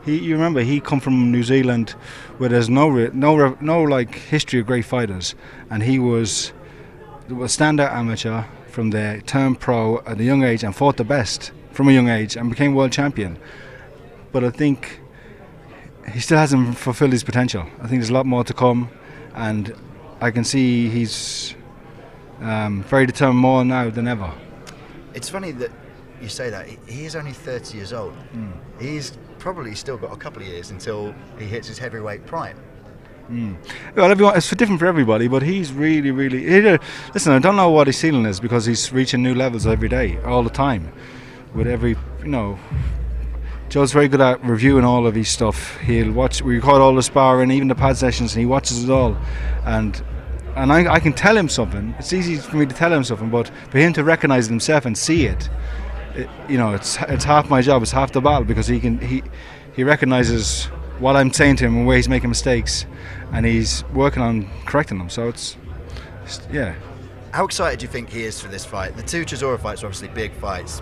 You remember, he come from New Zealand, where there's no like history of great fighters, and he was a standout amateur from there, turned pro at a young age and fought the best from a young age and became world champion. But I think he still hasn't fulfilled his potential. I think there's a lot more to come, and I can see he's very determined more now than ever. It's funny that you say that. He is only 30 years old. He's probably still got a couple of years until he hits his heavyweight prime. Well, it's different for everybody, but he's really, listen, I don't know what his ceiling is, because he's reaching new levels every day, all the time. With every, Joe's very good at reviewing all of his stuff. He'll watch, we record all the sparring, even the pad sessions, and he watches it all. And I can tell him something. It's easy for me to tell him something, but for him to recognise it himself and see it, it's half my job. It's half the battle, because he recognises what I'm saying to him and where he's making mistakes, and he's working on correcting them. So it's yeah. How excited do you think he is for this fight? The two Chisora fights are obviously big fights.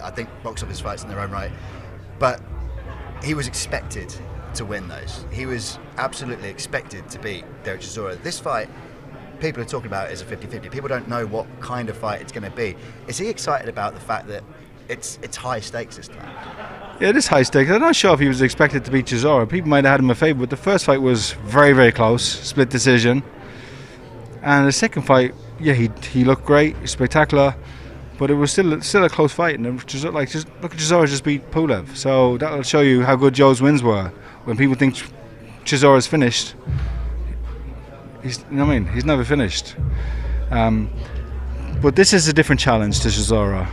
I think box office fights in their own right, but he was expected to win those. He was absolutely expected to beat Derek Chisora. This fight, people are talking about it as a 50-50. People don't know what kind of fight it's going to be. Is he excited about the fact that it's high stakes this time? Yeah, it is high stakes. I'm not sure if he was expected to beat Chisora. People might have had him a favour, but the first fight was very, very close, split decision. And the second fight, yeah, he looked great, spectacular, but it was still a close fight. And look at Chisora just beat Pulev, so that'll show you how good Joe's wins were. When people think Chisora's finished, he's never finished. But this is a different challenge to Chisora.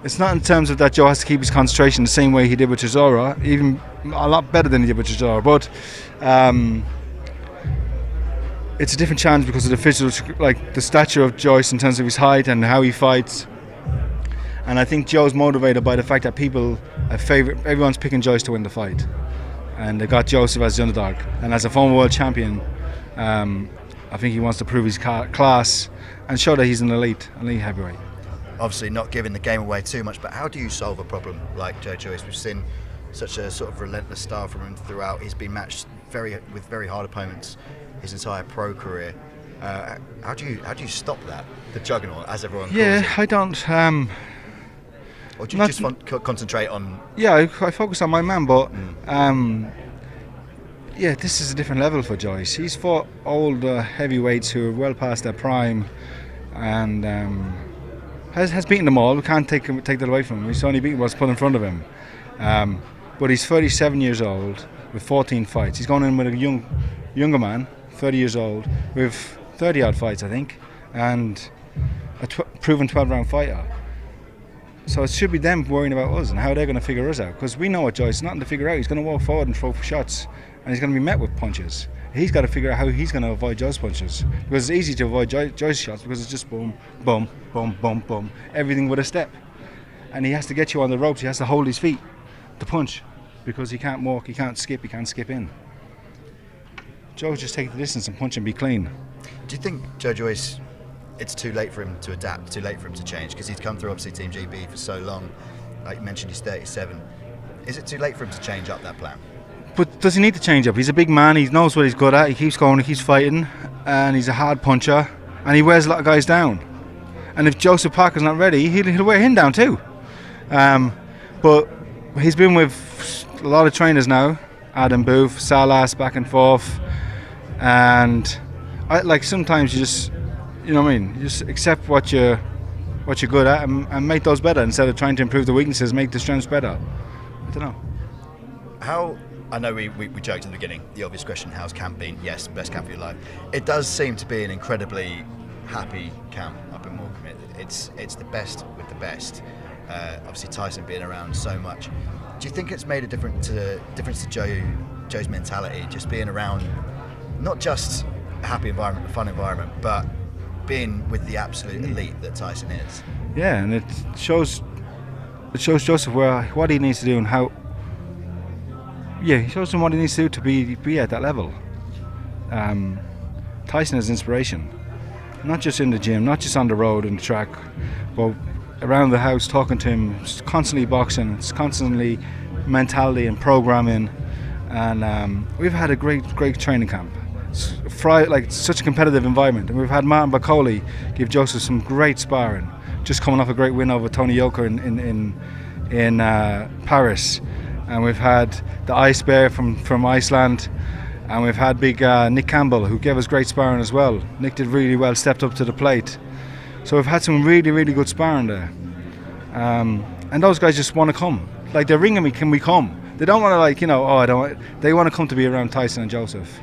It's not in terms of that Joe has to keep his concentration the same way he did with Chisora, even a lot better than he did with Chisora, but it's a different challenge because of the physical, like the stature of Joyce in terms of his height and how he fights. And I think Joe's motivated by the fact that everyone's picking Joyce to win the fight, and they got Joseph as the underdog. And as a former world champion, I think he wants to prove his class and show that he's an elite heavyweight. Obviously not giving the game away too much, but how do you solve a problem like Joe Joyce? We've seen such a sort of relentless style from him throughout. He's been matched with very hard opponents his entire pro career. How do you stop that, the juggernaut, as everyone calls it? Yeah, I don't. Or do you just concentrate on? Yeah, I focus on my man, but yeah, this is a different level for Joyce. He's fought older heavyweights who are well past their prime, and has beaten them all. We can't take that away from him. He's only beaten what's put in front of him. But he's 37 years old with 14 fights. He's gone in with a younger man, 30 years old, with 30 odd fights, I think, and a proven 12-round fighter. So it should be them worrying about us and how they're going to figure us out, because we know what Joyce is nothing to figure out. He's going to walk forward and throw for shots, and he's going to be met with punches. He's got to figure out how he's going to avoid Joe's punches, because it's easy to avoid Joyce's shots because it's just boom, boom, boom, boom, boom, everything with a step. And he has to get you on the ropes. He has to hold his feet to punch, because he can't walk, he can't skip in. Joe just take the distance and punch and be clean. Do you think Joe Joyce, it's too late for him to adapt, too late for him to change? Because he's come through obviously Team GB for so long. Like you mentioned, he's 37. Is it too late for him to change up that plan? But does he need to change up? He's a big man, he knows what he's good at, he keeps going, he keeps fighting, and he's a hard puncher, and he wears a lot of guys down. And if Joseph Parker's not ready, he'll wear him down too. But he's been with a lot of trainers now, Adam Booth, Salas, back and forth, and sometimes you just, you just accept what you're good at and make those better, instead of trying to improve the weaknesses, make the strengths better. I don't know. How, I know we joked in the beginning, the obvious question, how's camp been? Yes, best camp of your life. It does seem to be an incredibly happy camp up in Morecambe. It's the best with the best. Obviously Tyson being around so much. Do you think it's made a difference to Joe's mentality, just being around not just a happy environment, a fun environment, but being with the absolute elite that Tyson is? Yeah, and it shows Joseph what he needs to do and how. Yeah, he shows him what he needs to do to be at that level. Tyson is inspiration, not just in the gym, not just on the road and the track, but around the house, talking to him. It's constantly boxing, it's constantly mentality and programming, and we've had a great training camp. It's such a competitive environment, and we've had Martin Bacoli give Joseph some great sparring, just coming off a great win over Tony Yoka in Paris. And we've had the Ice Bear from Iceland, and we've had big Nick Campbell, who gave us great sparring as well. Nick did really well, stepped up to the plate. So we've had some really good sparring there. And those guys just want to come. Like, they're ringing me, can we come? They don't want to they want to come to be around Tyson and Joseph.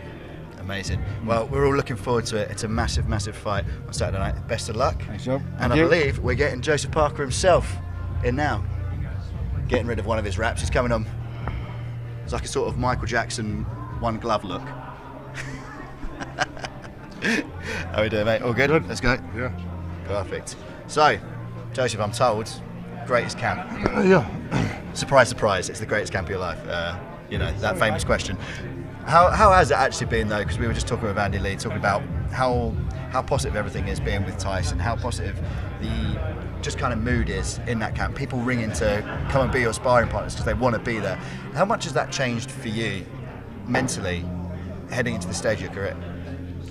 Amazing. Well, we're all looking forward to it. It's a massive fight on Saturday night. Best of luck. Thanks, Joe. And I believe we're getting Joseph Parker himself in now. Getting rid of one of his wraps. He's coming on. It's like a sort of Michael Jackson one glove look. How we doing, mate? All good? Let's go. Yeah. Perfect. So, Joseph, I'm told, greatest camp. Yeah. Surprise, it's the greatest camp of your life. That famous question. How has it actually been, though? Because we were just talking with Andy Lee, talking about how positive everything is being with Tyson, how positive the just kind of mood is in that camp. People ringing to come and be your sparring partners because they want to be there. How much has that changed for you mentally heading into the stage of your career?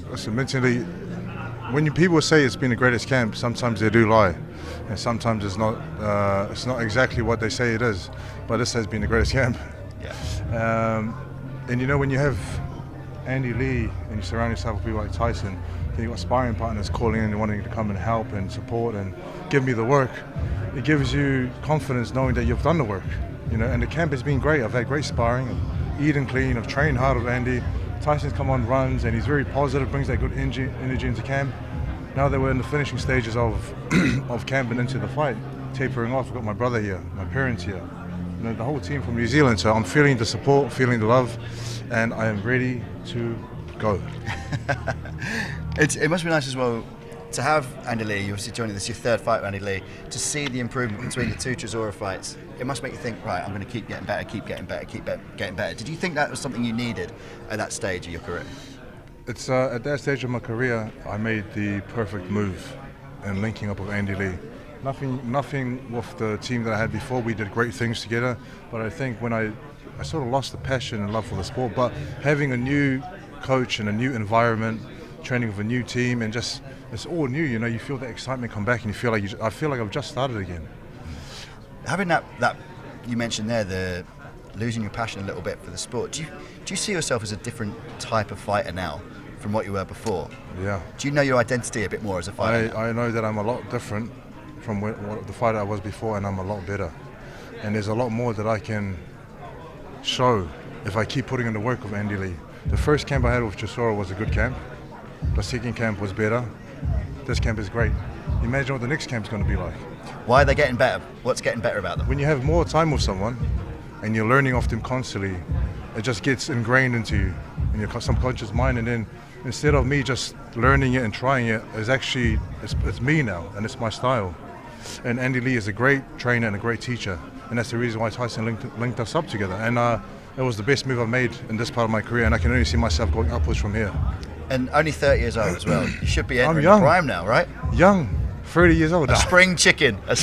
Listen, mentally, when people say it's been the greatest camp, sometimes they do lie, and sometimes it's not exactly what they say it is. But this has been the greatest camp. Yeah. And when you have Andy Lee and you surround yourself with people like Tyson, then you've got sparring partners calling in and wanting to come and help and support and give me the work. It gives you confidence knowing that you've done the work. And the camp has been great. I've had great sparring, I've eaten clean, I've trained hard with Andy. Tyson's come on runs and he's very positive, brings that good energy into camp. Now that we're in the finishing stages of camp and into the fight, tapering off, I've got my brother here, my parents here, the whole team from New Zealand. So I'm feeling the support, feeling the love, and I am ready to go. It must be nice as well to have Andy Lee, you're obviously joining this, your third fight with Andy Lee, to see the improvement between the two Chisora fights. It must make you think, right, I'm going to keep getting better, keep getting better. Did you think that was something you needed at that stage of your career? It's at that stage of my career, I made the perfect move in linking up with Andy Lee. Nothing with the team that I had before. We did great things together, but I think when I sort of lost the passion and love for the sport, but having a new coach and a new environment, training with a new team, and just it's all new. You feel that excitement come back, and you feel like I feel like I've just started again. Having that you mentioned there, the losing your passion a little bit for the sport. Do you see yourself as a different type of fighter now from what you were before? Yeah. Do you know your identity a bit more as a fighter? I know that I'm a lot different from the fighter I was before, and I'm a lot better. And there's a lot more that I can show if I keep putting in the work with Andy Lee. The first camp I had with Chisora was a good camp. The second camp was better. This camp is great. Imagine what the next camp is going to be like. Why are they getting better? What's getting better about them? When you have more time with someone and you're learning off them constantly, it just gets ingrained into you in your subconscious mind, and then instead of me just learning it and trying it, it's me now, and it's my style. And Andy Lee is a great trainer and a great teacher, and that's the reason why Tyson linked us up together. And it was the best move I've made in this part of my career, and I can only see myself going upwards from here. And only 30 years old as well. You should be entering the prime now, right? Young, 30 years old. A spring chicken. I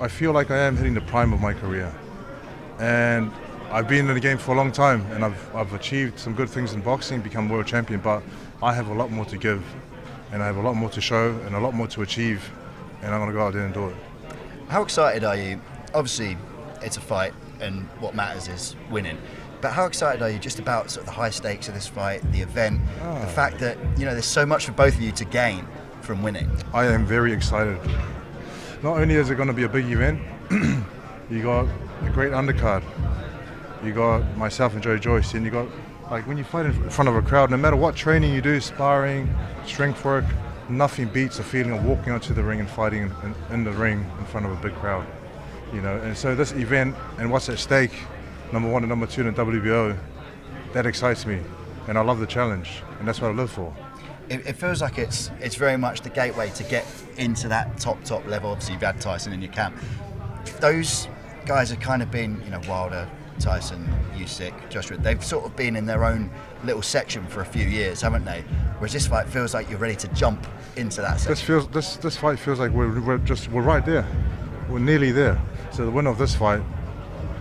feel like I am hitting the prime of my career, and I've been in the game for a long time, and I've achieved some good things in boxing, become world champion, but I have a lot more to give, and I have a lot more to show and a lot more to achieve, and I'm going to go out there and do it. How excited are you? Obviously, it's a fight, and what matters is winning. But how excited are you just about sort of the high stakes of this fight, the event, the fact that there's so much for both of you to gain from winning? I am very excited. Not only is it going to be a big event, You got a great undercard. You got myself and Joe Joyce, and you got, like, when you fight in front of a crowd, no matter what training you do, sparring, strength work, nothing beats the feeling of walking onto the ring and fighting in the ring in front of a big crowd. You know, and so this event and what's at stake, number 1 and number 2 in the WBO, that excites me, and I love the challenge, and that's what I live for. It feels like it's very much the gateway to get into that top level. Obviously, you've had Tyson in your camp. Those guys have kind of been, you know, Wilder, Tyson, Usyk, Joshua. They've sort of been in their own little section for a few years, haven't they? Whereas this fight feels like you're ready to jump into that section. This fight feels like we're right there. We're nearly there. So the winner of this fight,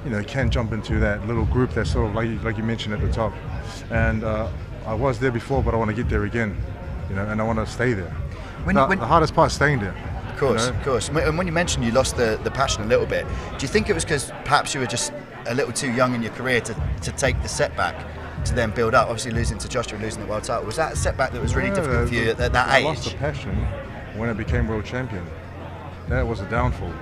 you know, can jump into that little group that's sort of like you mentioned at the top. And I was there before, but I want to get there again. You know, and I want to stay there. The hardest part is staying there. Of course, you know? Of course. And when you mentioned you lost the passion a little bit, do you think it was because perhaps you were just a little too young in your career to take the setback to then build up? Obviously, losing to Joshua and losing the world title, was that a setback that was really difficult for you at that age? I lost the passion when I became world champion. That was a downfall.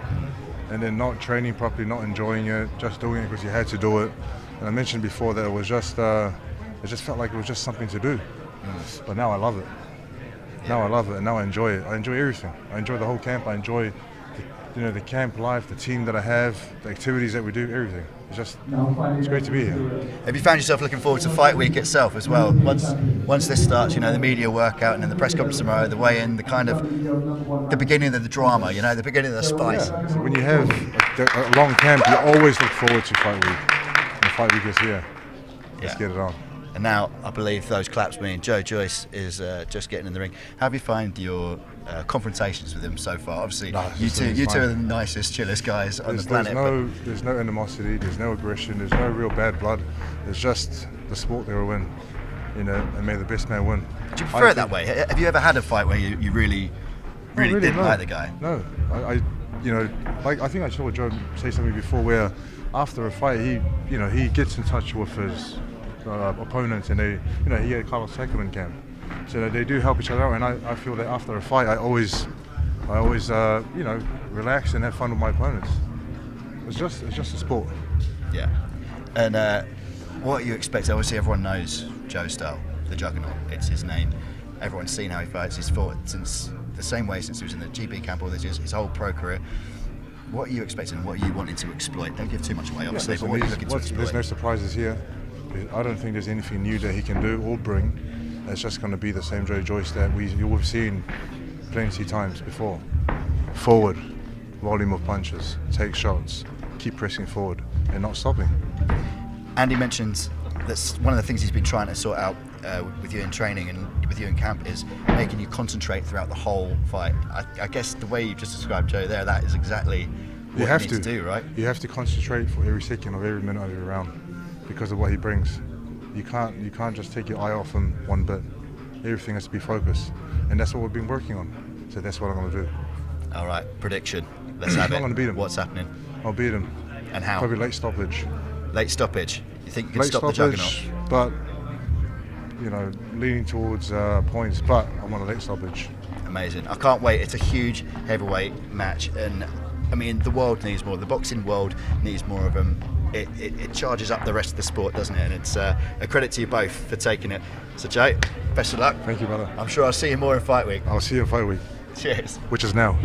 And then not training properly, not enjoying it, just doing it because you had to do it. And I mentioned before that it was just, it just felt like it was just something to do. But now I love it. Now I love it, and now I enjoy it. I enjoy everything. I enjoy the whole camp. I enjoy, the camp life, the team that I have, the activities that we do, everything. It's great to be here. Have you found yourself looking forward to fight week itself as well? Once this starts, you know, the media workout and then the press conference tomorrow, the weigh-in, the kind of the beginning of the drama, you know, the beginning of the spice. Yeah. So when you have a long camp, you always look forward to fight week. And fight week is here. Let's get it on. And now I believe those claps mean Joe Joyce is just getting in the ring. How have you found your confrontations with him so far? Obviously, you two are the nicest, chillest guys on the planet. There's no animosity, there's no aggression, there's no real bad blood. It's just the sport they will win, you know, and may the best man win. Do you prefer it that way? Have you ever had a fight where you really didn't like the guy? No, I think I saw Joe say something before where after a fight he gets in touch with his opponents, and he had Carlos Sackman in camp, so they do help each other out. And I feel that after a fight, I always relax and have fun with my opponents. It's just a sport. Yeah. And what are you expecting? Obviously, everyone knows Joe Style, the Juggernaut. It's his name. Everyone's seen how he fights. He's fought since the same way since he was in the GB camp all these years, his whole pro career. What are you expecting? What are you wanting to exploit? Don't give too much away, obviously, but what are you looking to exploit? There's no surprises here. I don't think there's anything new that he can do or bring. It's just going to be the same Joe Joyce that we've seen plenty times before. Forward, volume of punches, take shots, keep pressing forward and not stopping. Andy mentions that's one of the things he's been trying to sort out with you in training and with you in camp is making you concentrate throughout the whole fight. I guess the way you just described Joe there, that is exactly what you need to do, right? You have to concentrate for every second of every minute of every round because of what he brings. You can't just take your eye off him one bit. Everything has to be focused, and that's what we've been working on. So that's what I'm going to do. All right, prediction. Let's have it. I'm going to beat him. What's happening? I'll beat him. And how? Probably late stoppage. Late stoppage. You think you can late stop stoppage, the Juggernaut? But leaning towards points. But I'm on a late stoppage. Amazing. I can't wait. It's a huge heavyweight match, and I mean the world needs more. The boxing world needs more of them. It charges up the rest of the sport, doesn't it? And it's a credit to you both for taking it. So Joe, best of luck. Thank you, brother. I'm sure I'll see you more in fight week. I'll see you in fight week. Cheers. Which is now.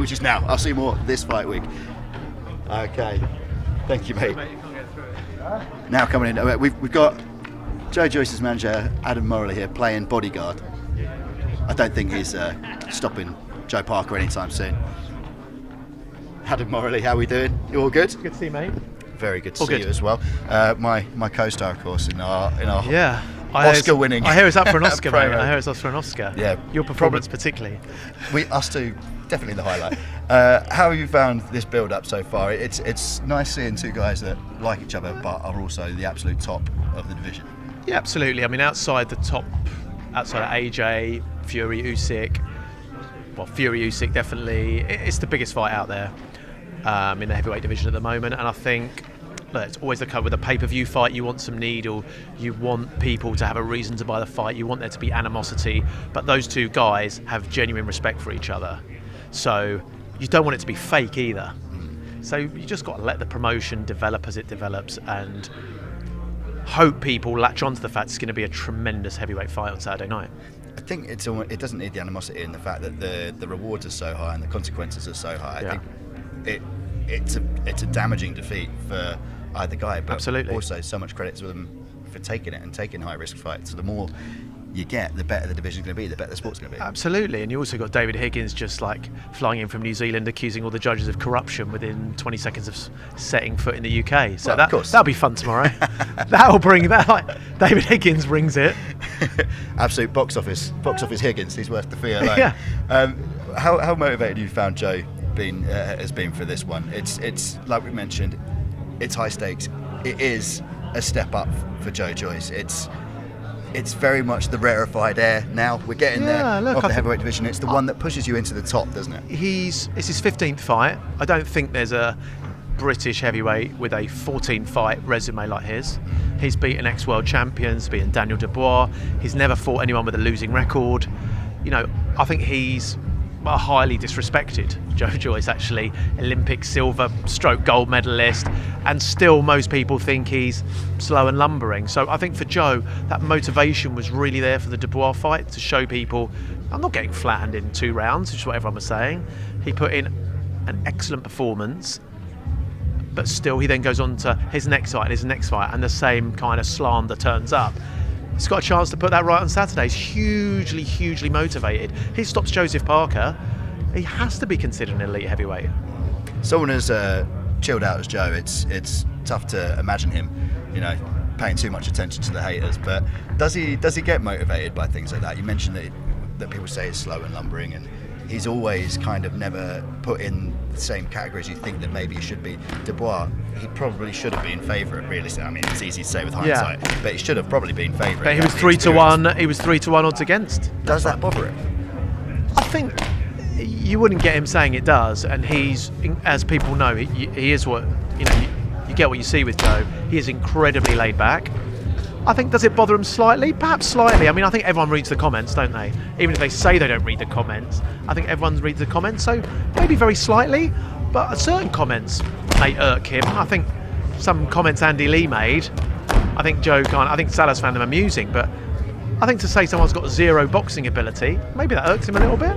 I'll see you more this fight week. Okay. Thank you, mate. Now coming in, we've got Joe Joyce's manager, Adam Morley here, playing bodyguard. I don't think he's stopping Joe Parker anytime soon. Adam Morley, how are we doing? You all good? Good to see you, mate. Very good to see you as well. My co-star, of course, in our yeah. Oscar winning. I hear it's up for an Oscar, mate. I hear it's up for an Oscar. Yeah. Your performance particularly. Us two, definitely the highlight. How have you found this build-up so far? It's nice seeing two guys that like each other but are also the absolute top of the division. Yeah, absolutely. I mean, outside of AJ, Fury, Usyk, Fury, Usyk definitely, it's the biggest fight out there in the heavyweight division at the moment, and I think it's always the case with a pay-per-view fight. You want some needle, you want people to have a reason to buy the fight, you want there to be animosity, but those two guys have genuine respect for each other, so you don't want it to be fake either. So you just got to let the promotion develop as it develops, and hope people latch onto the fact it's going to be a tremendous heavyweight fight on Saturday night. I think it doesn't need the animosity in the fact that the rewards are so high and the consequences are so high. I think it's a damaging defeat for either guy, but absolutely also so much credit to them for taking it and taking high risk fights. So the more you get, the better the division's going to be, the better the sport's going to be. Absolutely, and you also got David Higgins just like flying in from New Zealand, accusing all the judges of corruption within 20 seconds of setting foot in the UK. So that'll be fun tomorrow. That'll bring that. Like, David Higgins brings it. Absolute box office Higgins. He's worth the fee alone. Yeah. How motivated you found Joe has been for this one? It's like we mentioned, it's high stakes. It is a step up for Joe Joyce. It's very much the rarefied air now. We're getting there of the heavyweight division. It's the one that pushes you into the top, doesn't it? It's his 15th fight. I don't think there's a British heavyweight with a 14-fight resume like his. He's beaten ex-world champions, beaten Daniel Dubois. He's never fought anyone with a losing record. You know, I think he's a highly disrespected Joe Joyce, actually. Olympic silver stroke gold medalist, and still most people think he's slow and lumbering. So I think for Joe, that motivation was really there for the Dubois fight, to show people I'm not getting flattened in 2 rounds, which is what everyone was saying. He put in an excellent performance, but still he then goes on to his next fight and the same kind of slander turns up. He's got a chance to put that right on Saturday. He's hugely motivated. He stops Joseph Parker. He has to be considered an elite heavyweight. Someone as chilled out as Joe, it's tough to imagine him, you know, paying too much attention to the haters. But does he get motivated by things like that? You mentioned that people say he's slow and lumbering, and he's always kind of never put in the same categories you think that maybe he should be. Dubois, he probably should have been favourite, realistically. I mean, it's easy to say with hindsight, but he should have probably been favourite. But he was 3-1. He was 3-1 odds against. Does that bother him? I think you wouldn't get him saying it does, and he's, as people know, he is what, you know, you get what you see with Joe. He is incredibly laid back. I think, does it bother him slightly? Perhaps slightly. I mean, I think everyone reads the comments, don't they? Even if they say they don't read the comments, I think everyone reads the comments. So maybe very slightly, but certain comments may irk him. I think some comments Andy Lee made, I think I think Salas found them amusing, but I think to say someone's got zero boxing ability, maybe that irks him a little bit.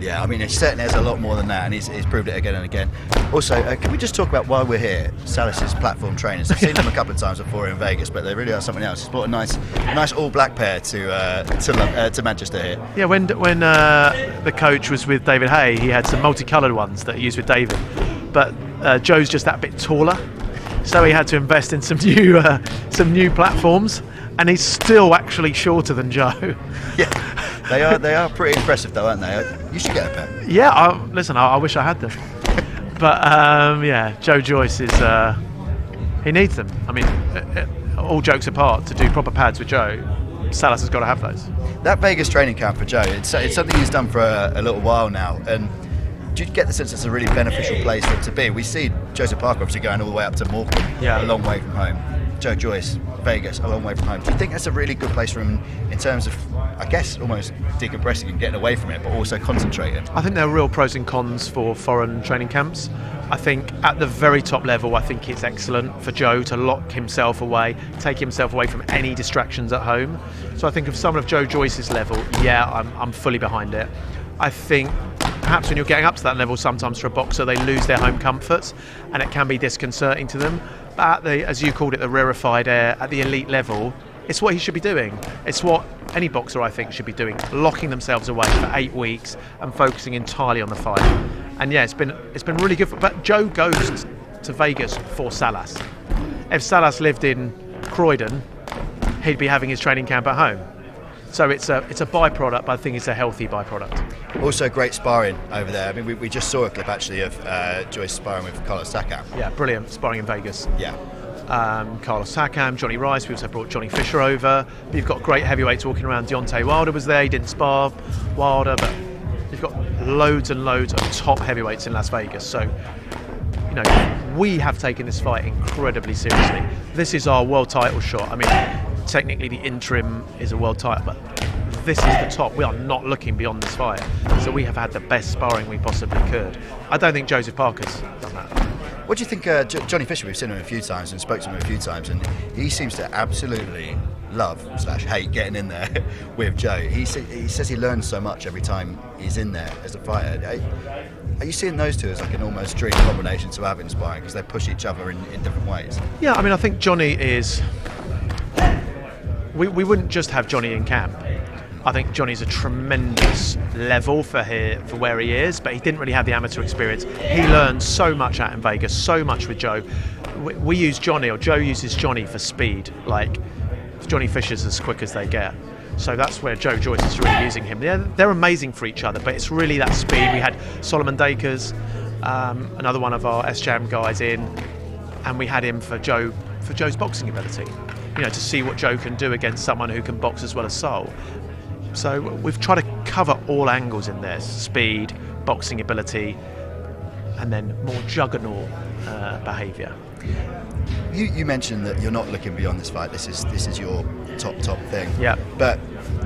Yeah, I mean, it certainly has a lot more than that, and he's proved it again and again. Also, can we just talk about why we're here? Salas's platform trainers. I've seen them a couple of times before in Vegas, but they really are something else. He's brought a nice all-black pair to Manchester here. Yeah, when the coach was with David Hay, he had some multicoloured ones that he used with David, but Joe's just that bit taller, so he had to invest in some new platforms, and he's still actually shorter than Joe. Yeah, they are pretty impressive though, aren't they? You should get a pair. Yeah, I wish I had them. But yeah, Joe Joyce is he needs them. I mean, all jokes apart, to do proper pads with Joe, Salas has got to have those. That Vegas training camp for Joe, it's something he's done for a little while now, and do you get the sense it's a really beneficial place for it to be? We see Joseph Parker obviously going all the way up to Morecambe, a long way from home. Joe Joyce, Vegas, a long way from home. Do you think that's a really good place for him in terms of, I guess, almost decompressing and getting away from it, but also concentrating? I think there are real pros and cons for foreign training camps. I think at the very top level, I think it's excellent for Joe to lock himself away, take himself away from any distractions at home. So I think of someone of Joe Joyce's level, I'm fully behind it. I think perhaps when you're getting up to that level, sometimes for a boxer, they lose their home comforts, and it can be disconcerting to them. But at the, as you called it, the rarefied air, at the elite level, it's what he should be doing. It's what any boxer, I think, should be doing, locking themselves away for 8 weeks and focusing entirely on the fight. And yeah, it's been really good. But Joe goes to Vegas for Salas. If Salas lived in Croydon, he'd be having his training camp at home. So it's a byproduct, but I think it's a healthy byproduct. Also great sparring over there. I mean, we just saw a clip actually of Joyce sparring with Carlos Takam. Yeah, brilliant sparring in Vegas. Yeah. Carlos Takam, Johnny Rice. We also brought Johnny Fisher over. You've got great heavyweights walking around. Deontay Wilder was there. He didn't spar Wilder, but you've got loads and loads of top heavyweights in Las Vegas. So, you know, we have taken this fight incredibly seriously. This is our world title shot. I mean, technically the interim is a world title, but this is the top. We are not looking beyond this fight. So we have had the best sparring we possibly could. I don't think Joseph Parker's done that. What do you think, Johnny Fisher? We've seen him a few times and spoke to him a few times, and he seems to absolutely love/hate getting in there with Joe. He says he learns so much every time he's in there as a fighter. Are you seeing those two as like an almost dream combination to have in sparring because they push each other in different ways? Yeah, I mean, I think Johnny is. We wouldn't just have Johnny in camp. I think Johnny's a tremendous level for where he is, but he didn't really have the amateur experience. He learned so much out in Vegas, so much with Joe. We use Johnny, or Joe uses Johnny for speed. Like, Johnny Fisher's as quick as they get. So that's where Joe Joyce is really using him. They're amazing for each other, but it's really that speed. We had Solomon Dakers, another one of our SJAM guys in, and we had him for Joe's boxing ability. You know, to see what Joe can do against someone who can box as well as Sol. So we've tried to cover all angles in there: speed, boxing ability, and then more juggernaut behaviour. You mentioned that you're not looking beyond this fight. This is your top thing. Yeah. But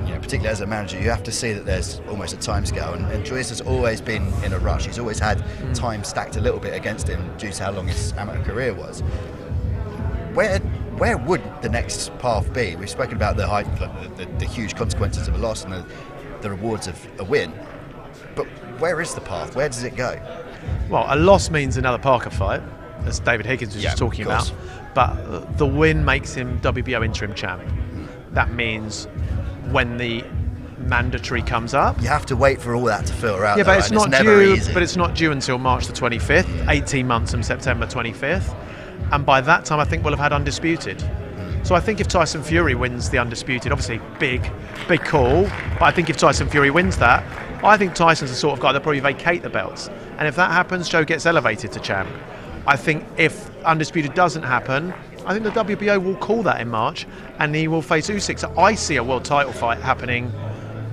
particularly as a manager, you have to see that there's almost a time scale, and Joyce has always been in a rush. He's always had time stacked a little bit against him due to how long his amateur career was. Where would the next path be? We've spoken about the huge consequences of a loss and the rewards of a win, but where is the path? Where does it go? Well, a loss means another Parker fight, as David Higgins was just talking about, but the win makes him WBO interim champ. That means when the mandatory comes up, you have to wait for all that to filter out. Yeah, but it's not never due. easy. But it's not due until March the 25th. 18 months from September 25th. And by that time, I think we'll have had undisputed. So I think if Tyson Fury wins the undisputed, obviously big call, but I think if Tyson Fury wins that, I think Tyson's the sort of guy that'll probably vacate the belts. And if that happens, Joe gets elevated to champ. I think if undisputed doesn't happen, I think the WBO will call that in March, and he will face Usyk. So I see a world title fight happening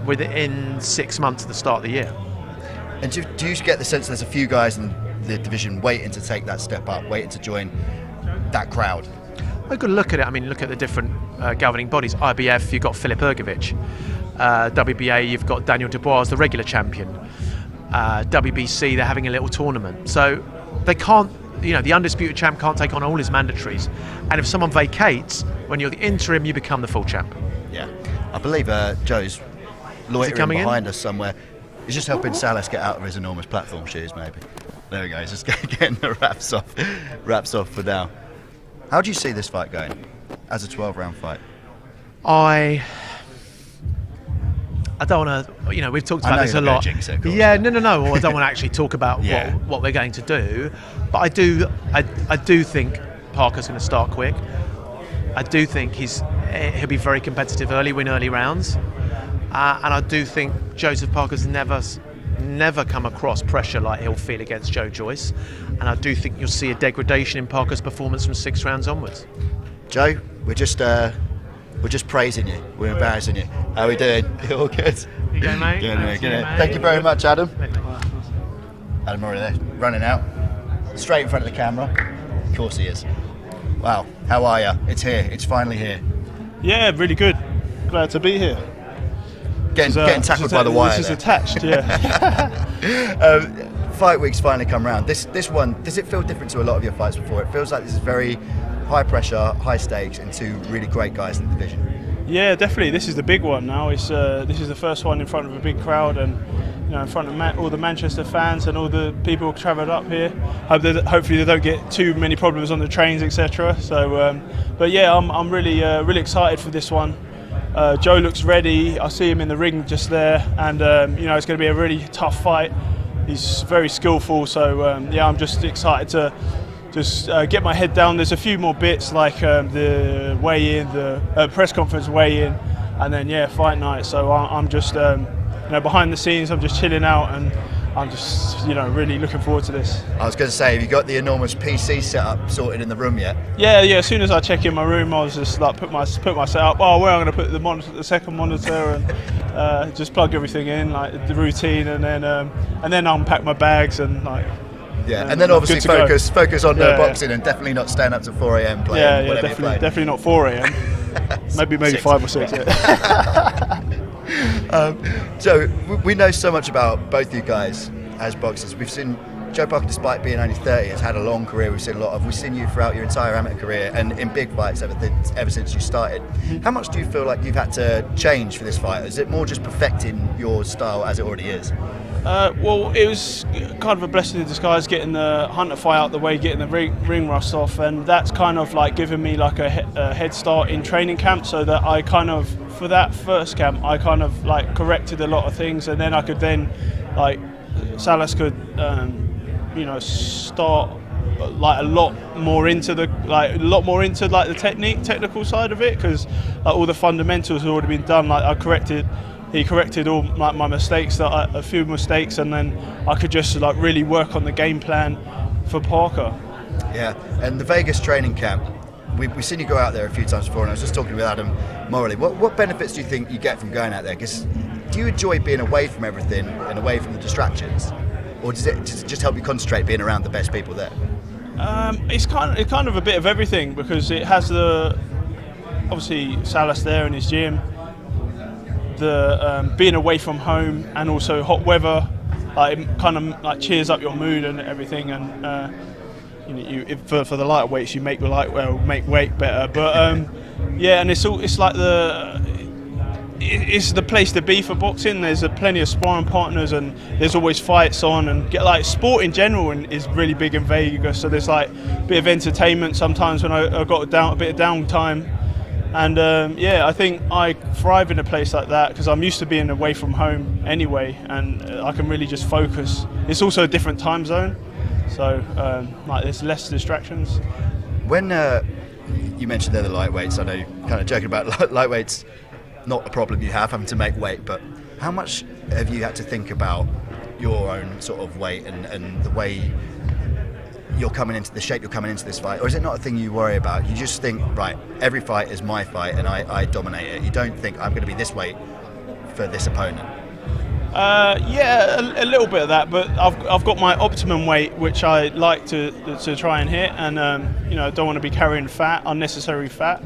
within 6 months of the start of the year. And do you get the sense there's a few guys in the division waiting to take that step up, waiting to join that crowd? I've got to look at it. I mean, look at the different governing bodies. IBF, you've got Filip Ergovic. WBA, you've got Daniel Dubois, the regular champion. WBC, they're having a little tournament. So they can't, the undisputed champ can't take on all his mandatories. And if someone vacates, when you're the interim, you become the full champ. Yeah. I believe Joe's loitering behind us somewhere. He's just helping Salas get out of his enormous platform shoes, maybe. There we go. He's just getting the wraps off for now. How do you see this fight going as a 12-round fight? I don't want to, we've talked about this a lot. Jinx it, yeah, no. Well, I don't want to actually talk about what we're going to do. But I do think Parker's going to start quick. I do think he'll be very competitive early, win early rounds. And I do think Joseph Parker's never come across pressure like he'll feel against Joe Joyce, and I do think you'll see a degradation in Parker's performance from 6 rounds onwards. Joe, we're just praising you, we're embarrassing you. How are we doing? You all good? You go, mate. Good. Thank you very much, Adam. Adam already there, running out, straight in front of the camera. Of course he is. Wow, how are you? It's here, it's finally here. Yeah, really good. Glad to be here. Getting tackled by the wire. This is attached, yeah. Fight week's finally come round. This one, does it feel different to a lot of your fights before? It feels like this is very high pressure, high stakes, and 2 really great guys in the division. Yeah, definitely. This is the big one now. This is the first one in front of a big crowd, and in front of all the Manchester fans and all the people who travelled up here. Hopefully they don't get too many problems on the trains, etc. So, but yeah, I'm really excited for this one. Joe looks ready. I see him in the ring just there, and it's going to be a really tough fight. He's very skillful, so I'm just excited to just get my head down. There's a few more bits like the weigh-in, the press conference weigh-in, and then fight night. So I'm just behind the scenes. I'm just chilling out, and I'm just really looking forward to this. I was going to say, have you got the enormous PC setup sorted in the room yet? Yeah. As soon as I check in my room, I was just like put my setup. Where I'm going to put the monitor, the second monitor, and just plug everything in, like the routine, and then unpack my bags and like. Yeah, and then obviously focus on boxing and definitely not stand up to 4 a.m. playing whatever you're playing. Definitely not 4 a.m. maybe 5 or 6. So we know so much about both you guys as boxers. We've seen Joe Parker, despite being only 30, has had a long career. We've seen you throughout your entire amateur career and in big fights ever since you started. How much do you feel like you've had to change for this fight? Is it more just perfecting your style as it already is? Well, it was kind of a blessing in disguise getting the Hunter fight out the way, getting the ring rust off, and that's kind of like given me like a head start in training camp, so that I kind of, for that first camp, I kind of like corrected a lot of things, and then I could then, like, Salas could, start like a lot more into the technical side of it, because like, all the fundamentals had already been done. Like he corrected all my mistakes, a few mistakes, and then I could just like really work on the game plan for Parker. Yeah, and the Vegas training camp, we've seen you go out there a few times before, and I was just talking with Adam Morley. What benefits do you think you get from going out there? Because do you enjoy being away from everything and away from the distractions, or does it just help you concentrate being around the best people there? It's kind of a bit of everything, because it has obviously Salas there in his gym. The being away from home and also hot weather, it kind of like cheers up your mood and everything. And for the lighter weights, you make weight better. But yeah, and it's like it's the place to be for boxing. There's plenty of sparring partners, and there's always fights on, and sport in general is really big in Vegas. So there's like a bit of entertainment sometimes when I got a bit of downtime. And I think I thrive in a place like that because I'm used to being away from home anyway, and I can really just focus. It's also a different time zone, so there's less distractions. When you mentioned they're the lightweights, I know you're kind of joking about lightweights, not a problem you have having to make weight, but how much have you had to think about your own sort of weight and the way you're coming into the shape you're coming into this fight, or is it not a thing you worry about? You just think, right, every fight is my fight and I dominate it. You don't think I'm going to be this weight for this opponent. A little bit of that, but I've got my optimum weight, which I like to try and hit, and I don't want to be carrying unnecessary fat,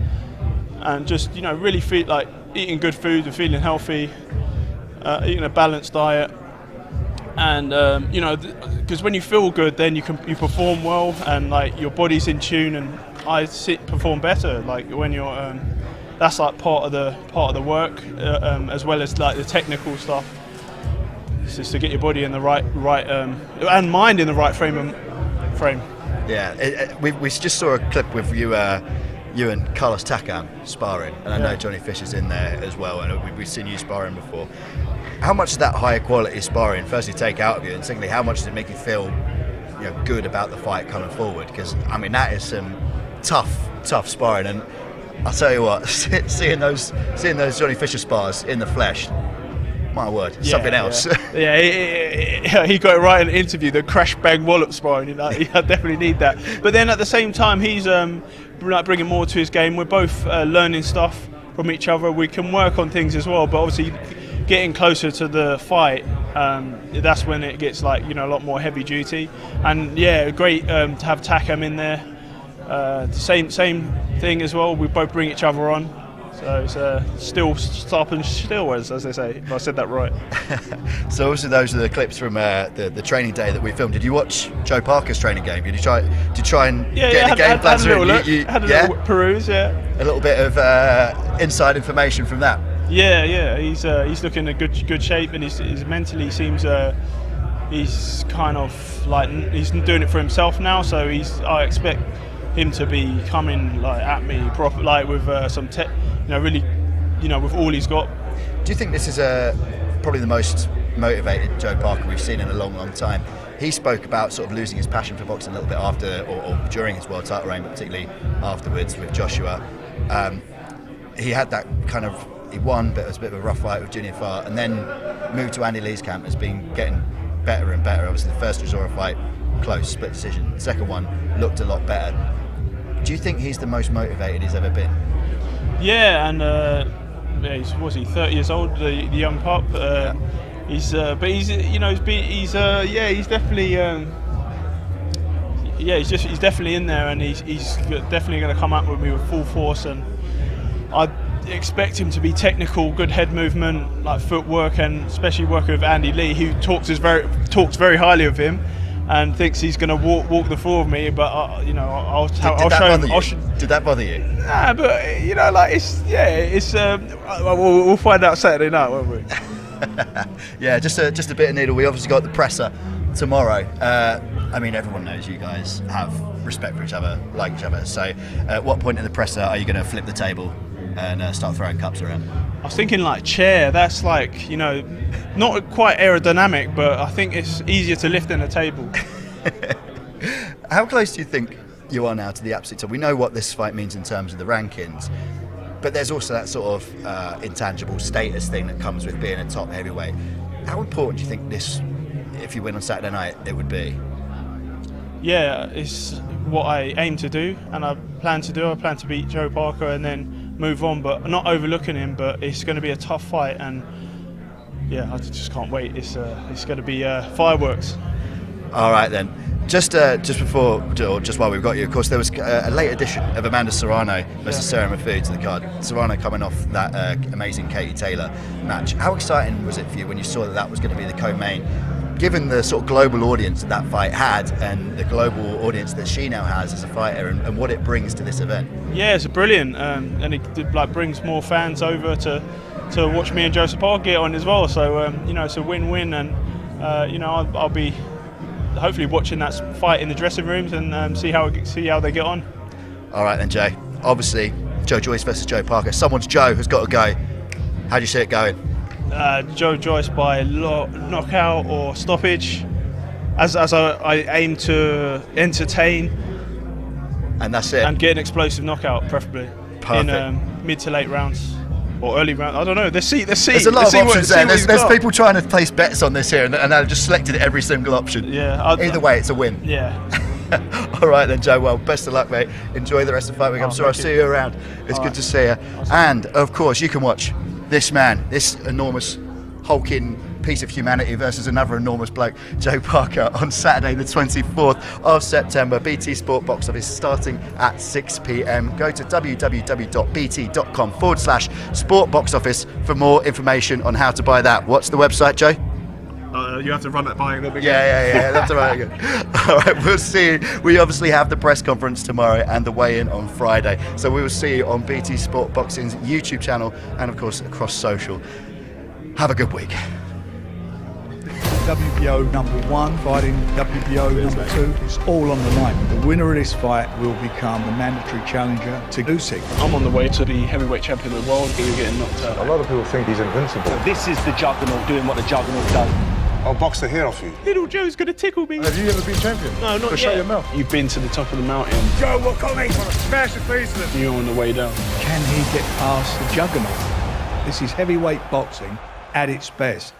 and just really feel like eating good food and feeling healthy, eating a balanced diet. And because when you feel good, then you perform well, and like your body's in tune, and perform better. Like when you're, that's like part of the work, as well as like the technical stuff. It's just to get your body in the right and mind in the right frame. Yeah, we just saw a clip with you and Carlos Takam sparring, and I know Johnny Fisher's in there as well, and we've seen you sparring before. How much does that higher quality sparring firstly take out of you, and secondly, how much does it make you feel good about the fight coming forward? Because I mean, that is some tough sparring, and I'll tell you what, seeing those Johnny Fisher spars in the flesh, my word, something else. Yeah, he got it right in the interview, the crash bang wallop sparring. I definitely need that. But then at the same time, he's bringing more to his game. We're both learning stuff from each other. We can work on things as well, but obviously getting closer to the fight, that's when it gets like a lot more heavy duty. And yeah, great to have Takam in there. Same thing as well. We both bring each other on. So it's still sharp and still, as they say, if I said that right. So obviously those are the clips from the training day that we filmed. Did you watch Joe Parker's training game? Did you try and get any game plans? Had a little peruse, A little bit of inside information from that. Yeah, he's looking in good shape, and he's mentally seems he's kind of like he's doing it for himself now. So I expect him to be coming like at me proper, like with some really, with all he's got. Do you think this is probably the most motivated Joe Parker we've seen in a long time? He spoke about sort of losing his passion for boxing a little bit after or during his world title reign, but particularly afterwards with Joshua. He had that kind of. He won, but it was a bit of a rough fight with Junior Farr, and then moved to Andy Lee's camp. Has been getting better and better. Obviously, the first Rosora fight, close, split decision. The second one looked a lot better. Do you think he's the most motivated he's ever been? Yeah, and was he 30 years old, the young pup? He's definitely he's definitely in there, and he's definitely going to come up with me with full force, and I expect him to be technical, good head movement, like footwork, and especially working with Andy Lee, who talks very highly of him. and thinks he's going to walk the floor with me. But you know, I'll show him. Did that bother you? Nah, but you know, like it's we'll find out Saturday night, won't we? Yeah, just a bit of needle. We obviously got the presser tomorrow. I mean, everyone knows you guys have respect for each other, like each other. So, at what point in the presser are you going to flip the table and start throwing cups around? I was thinking like chair. That's like, you know, not quite aerodynamic, but I think it's easier to lift than a table. How close do you think you are now to the absolute top? We know what this fight means in terms of the rankings, but there's also that sort of intangible status thing that comes with being a top heavyweight. How important do you think this, if you win on Saturday night, it would be? Yeah, it's what I aim to do, and I plan to do. I plan to beat Joe Parker and then move on, but not overlooking him. But it's going to be a tough fight, and yeah, I just can't wait. It's going to be fireworks. All right then. Just before, or just while we've got you, of course, there was a late edition of Amanda Serrano versus Sarah Mafood to the card. Serrano coming off that amazing Katie Taylor match. How exciting was it for you when you saw that was going to be the co-main? Given the sort of global audience that fight had, and the global audience that she now has as a fighter, and what it brings to this event. Yeah, it's brilliant, and it brings more fans over to watch me and Joseph Parker get on as well. So you know, it's a win-win, and you know, I'll be hopefully watching that fight in the dressing rooms and see how they get on. All right then, Jay. Obviously, Joe Joyce versus Joe Parker. Someone's Joe has got to go. How do you see it going? Joe Joyce by knockout or stoppage, as I aim to entertain. And that's it. And get an explosive knockout, preferably. Perfect. In mid to late rounds. Or early round, I don't know. Let's see. There's a lot of options there. There's people trying to place bets on this here, and I've just selected every single option. Yeah. Either way, it's a win. Yeah. All right then, Joe. Well, best of luck, mate. Enjoy the rest of the fight week. I'm sure I'll see you around. It's good to see you. And of course, you can watch this man, this enormous, hulking piece of humanity versus another enormous bloke, Joe Parker, on Saturday the 24th of September. BT Sport Box Office starting at 6 p.m. Go to www.bt.com/sport box office for more information on how to buy that. What's the website, Joe? You have to run it by them again. Yeah. That's all right. All right, we'll see. We obviously have the press conference tomorrow and the weigh-in on Friday. So we will see you on BT Sport Boxing's YouTube channel and, of course, across social. Have a good week. WBO #1 fighting WBO #2. It's all on the line. The winner of this fight will become the mandatory challenger to Usyk. I'm on the way to be heavyweight champion of the world. You're getting knocked out. A lot of people think he's invincible. This is the juggernaut doing what the juggernaut does. I'll box the hair off you. Little Joe's going to tickle me. Have you ever been champion? No, not yet. Shut your mouth. You've been to the top of the mountain. Joe, we're coming. Smash the face of them. You're on the way down. Can he get past the juggernaut? This is heavyweight boxing at its best.